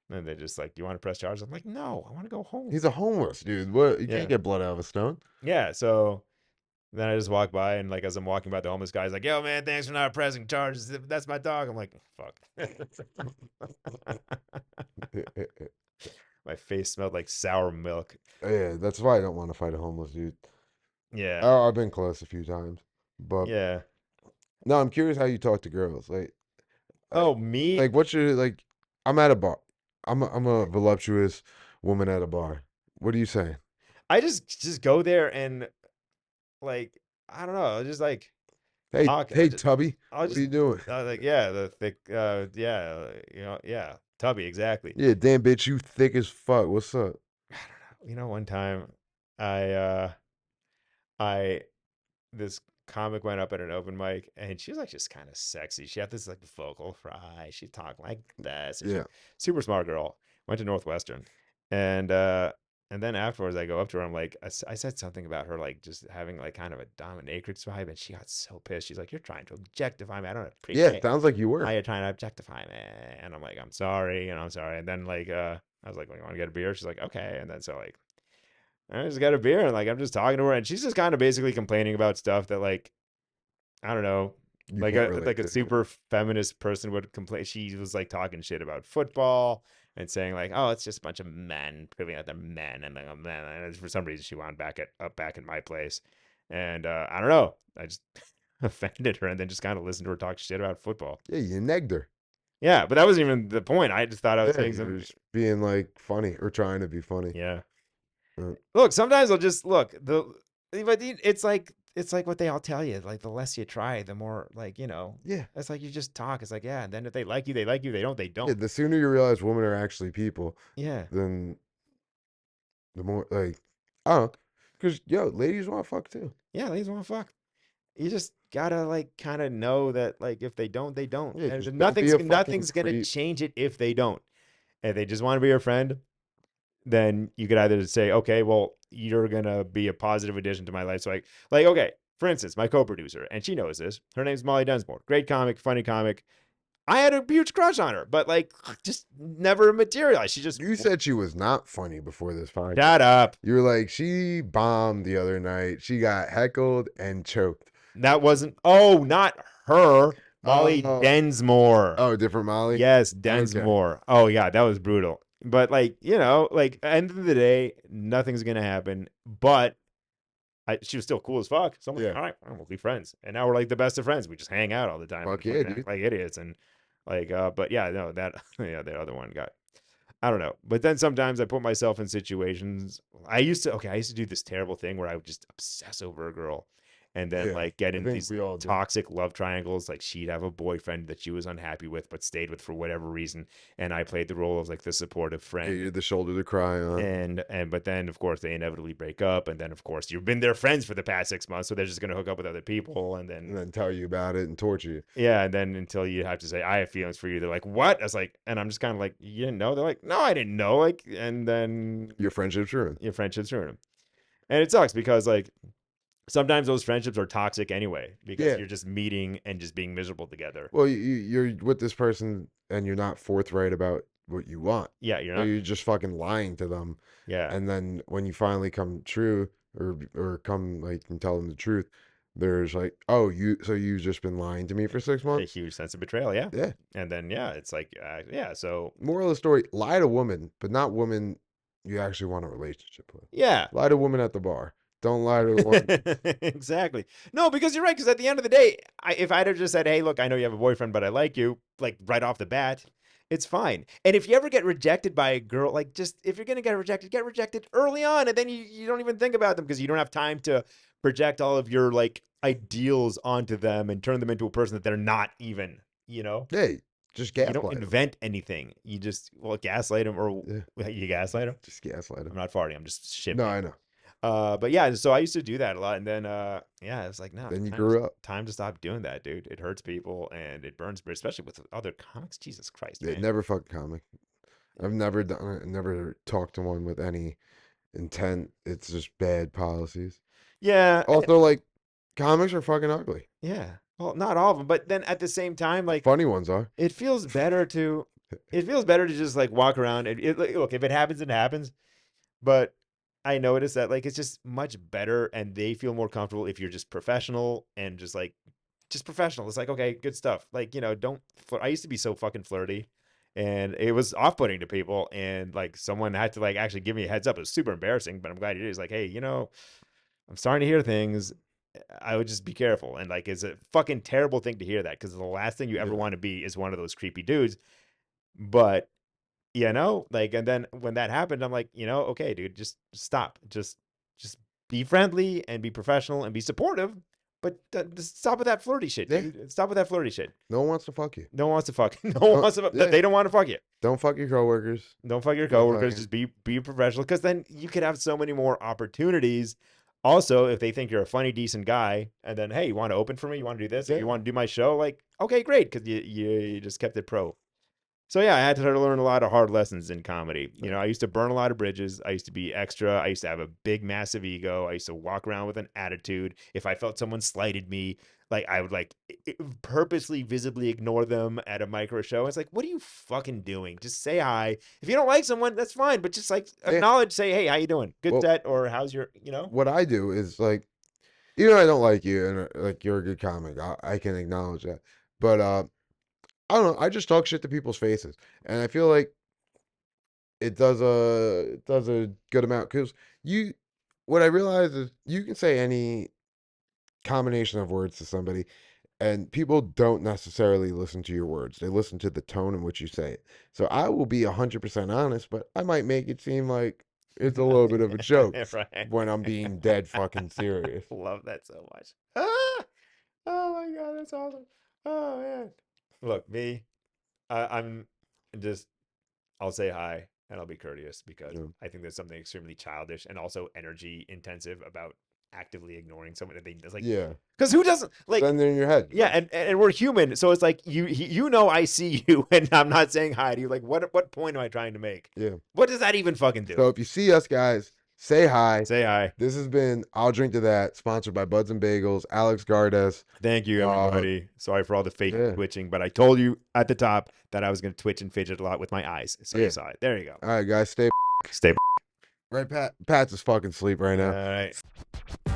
then they're just like, "Do you want to press charges?" I'm like, "No, I want to go home." He's a homeless dude. What? You Yeah. can't get blood out of a stone. Yeah, so then I just walk by, and like as I'm walking by, the homeless guy's like, "Yo, man, thanks for not pressing charges. That's my dog." I'm like, "Fuck." My face smelled like sour milk. Yeah, that's why I don't want to fight a homeless dude. Yeah, Oh, I've been close a few times, but yeah. no, I'm curious how you talk to girls. Oh, me? Like what's your like? I'm at a bar. I'm a voluptuous woman at a bar. What are you saying? I just go there and like I don't know, just like Hey, talk. hey, Tubby, I'll what are just you doing? like yeah, the thick yeah, yeah, tubby exactly. Yeah, damn bitch, you thick as fuck. What's up? One time I I this comic went up at an open mic and she was like just kind of sexy. She had this like vocal fry. She talked like this. And Yeah, super smart girl. Went to Northwestern. And and then afterwards I go up to her. I'm like, I said something about her like just having like kind of a dominatrix vibe, and she got so pissed. She's like, "You're trying to objectify me. I don't yeah. appreciate It sounds like you how were. you're trying to objectify me." And I'm like, "I'm sorry, I'm sorry." And then like I was like, "Well, you want to get a beer?" She's like, "Okay." And then so like I just got a beer and like I'm just talking to her and she's just kind of basically complaining about stuff that like I don't know, You like can't a relate like a to. super feminist person would complain. She was like talking shit about football and saying like, "Oh, it's just a bunch of men proving that they're men," and like, "Oh, man," and for some reason she wound back in my place, and I don't know, I just offended her and then just kind of listened to her talk shit about football. Yeah, you negged her. Yeah, but that wasn't even the point. I just thought I was Yeah, saying you something. was being like funny or trying to be funny. Yeah. Uh, Look, sometimes I'll just look but it's like what they all tell you. Like the less you try, the more like yeah, It's like you just talk. It's like yeah, and then if they like you, they like you. They don't, they yeah. don't. The sooner you realize women are actually people, Yeah, then the more like I don't know. Because yo, ladies want to fuck too. yeah. Ladies want to fuck. You just gotta like kind of know that like if they don't, they don't. Yeah, And just don't be a fucking nothing's gonna creep. change it if they don't. If they just want to be your friend, then you could either say, okay, well, you're gonna be a positive addition to my life. So like okay, for instance, my co-producer, and she knows this. Her name's Molly Densmore. Great comic, funny comic. I had a huge crush on her, but like just never materialized. She just You said she was not funny before this podcast. shut up. You were like, she bombed the other night. She got heckled and choked. That wasn't not her. Molly Oh, Densmore. oh, different Molly. Yes, Okay. Densmore. Oh yeah, that was brutal. But like, like end of the day, nothing's gonna happen. But she was still cool as fuck. So I'm like, Yeah. all right, we'll be friends. And now we're like the best of friends. We just hang out all the time. Fuck and yeah, fucking act dude. like idiots. And like, but yeah, no, that yeah, the other one got I don't know. But then sometimes I put myself in situations. I used to do this terrible thing where I would just obsess over a girl and then Yeah. like get I into think these we all do. toxic love triangles. Like she'd have a boyfriend that she was unhappy with, but stayed with for whatever reason. And I played the role of like the supportive Yeah, friend. you're the shoulder to cry on. And but then of course they inevitably break up. And then of course you've been their friends for the past 6 months. So they're just going to hook up with other people. And And then, then tell you about it and torture you. yeah. And then until you have to say, I have feelings for you. They're like, what? I was like, and I'm just kind of like, you didn't know? They're like, no, I didn't know. Like, and then Your friendship's ruined. your friendships ruin them. And it sucks because like sometimes those friendships are toxic anyway because Yeah. you're just meeting and just being miserable together. Well, you're with this person and you're not forthright about what you want. Yeah, you're So not. you're just fucking lying to them. Yeah, And then when you finally come true or come like and tell them the truth, there's like, oh, you've just been lying to me for 6 months? a huge sense of betrayal. Yeah, Yeah. and then yeah, it's like yeah. So Moral of the story, lie to woman, but not woman you actually want a relationship with. yeah, Lie to woman at the bar. Don't lie to one. exactly. No, because you're right. Because at the end of the day, if I'd have just said, "Hey, look, I know you have a boyfriend, but I like you," like right off the bat, it's fine. And if you ever get rejected by a girl, like just if you're gonna get rejected early on, and then you don't even think about them because you don't have time to project all of your like ideals onto them and turn them into a person that they're not even. Hey, Just You don't gaslight 'em. invent anything. You just gaslight them, or Yeah. you gaslight them. Just gaslight I'm them. not farting. I'm just shifting. No, I know. But yeah, so I used to do that a lot, and then it's like, no, Then you time grew up. time to stop doing that, dude. It hurts people and it burns, especially with other comics. Jesus Christ, They man. never fucking comic. I've never done it. Never talked to one with any intent. It's just bad policies. Yeah, Also, like, comics are fucking ugly. yeah. Well, not all of them, but then at the same time, like, Funny ones are. it feels better to just like walk around and look, if it happens, it happens. But I noticed that like it's just much better, and they feel more comfortable if you're just professional and just professional. It's like, okay, good stuff. Like, don't I used to be so fucking flirty, and it was off-putting to people, and like someone had to like actually give me a heads up. It was super embarrassing, but I'm glad you did. It's like, hey, I'm starting to hear things. I would just be careful. And like, it's a fucking terrible thing to hear that, because the last thing you ever Yeah. want to be is one of those creepy dudes. But like, and then when that happened, I'm like, okay, dude, just stop. Just be friendly and be professional and be supportive, but just stop with that flirty shit, Yeah. dude. Stop with that flirty shit. No one wants to fuck you. No one wants to fuck. No one wants to. Yeah. They don't want to fuck you. Don't fuck your coworkers. Don't fuck your Don't coworkers. fucking- Just be professional, because then you could have so many more opportunities. Also, if they think you're a funny, decent guy, and then, hey, you want to open for me? You want to do this? Or Yeah. you want to do my show? Like, okay, great, because you just kept it pro. So yeah, I had to learn a lot of hard lessons in comedy. I used to burn a lot of bridges. I used to be extra. I used to have a big, massive ego. I used to walk around with an attitude. If I felt someone slighted me, like, I would purposely, visibly ignore them at a micro show. It's like, what are you fucking doing? Just say hi. If you don't like someone, that's fine, but just like acknowledge, say, hey, how you doing? Good Well, set, or how's your, What I do is like, even though I don't like you and like you're a good comic, I can acknowledge that. But I don't know. I just talk shit to people's faces, and I feel like it does a good amount, because what I realize is you can say any combination of words to somebody, and people don't necessarily listen to your words. They listen to the tone in which you say it. So I will be 100% honest, but I might make it seem like it's a little bit of a joke right. when I'm being dead fucking serious. Love that so much. Ah! Oh my God, that's awesome. Oh man. Look, me, I'm just, I'll say hi and I'll be courteous, because Yeah. I think there's something extremely childish and also energy intensive about actively ignoring someone. It's like, Yeah. because who doesn't like? Then they're in your head. Yeah, and we're human, so it's like I see you, and I'm not saying hi to you. Like, what point am I trying to make? Yeah. What does that even fucking do? So if you see us, guys, say hi. Say hi. This has been I'll Drink to That, sponsored by Buds and Bagels, Alex Gardes. Thank you, everybody. Sorry for all the fake yeah. twitching, but I told you at the top that I was going to twitch and fidget a lot with my eyes, so Yeah. you saw it. There you go. All right, guys, stay Stay. right. Pat's is fucking asleep right now. All right.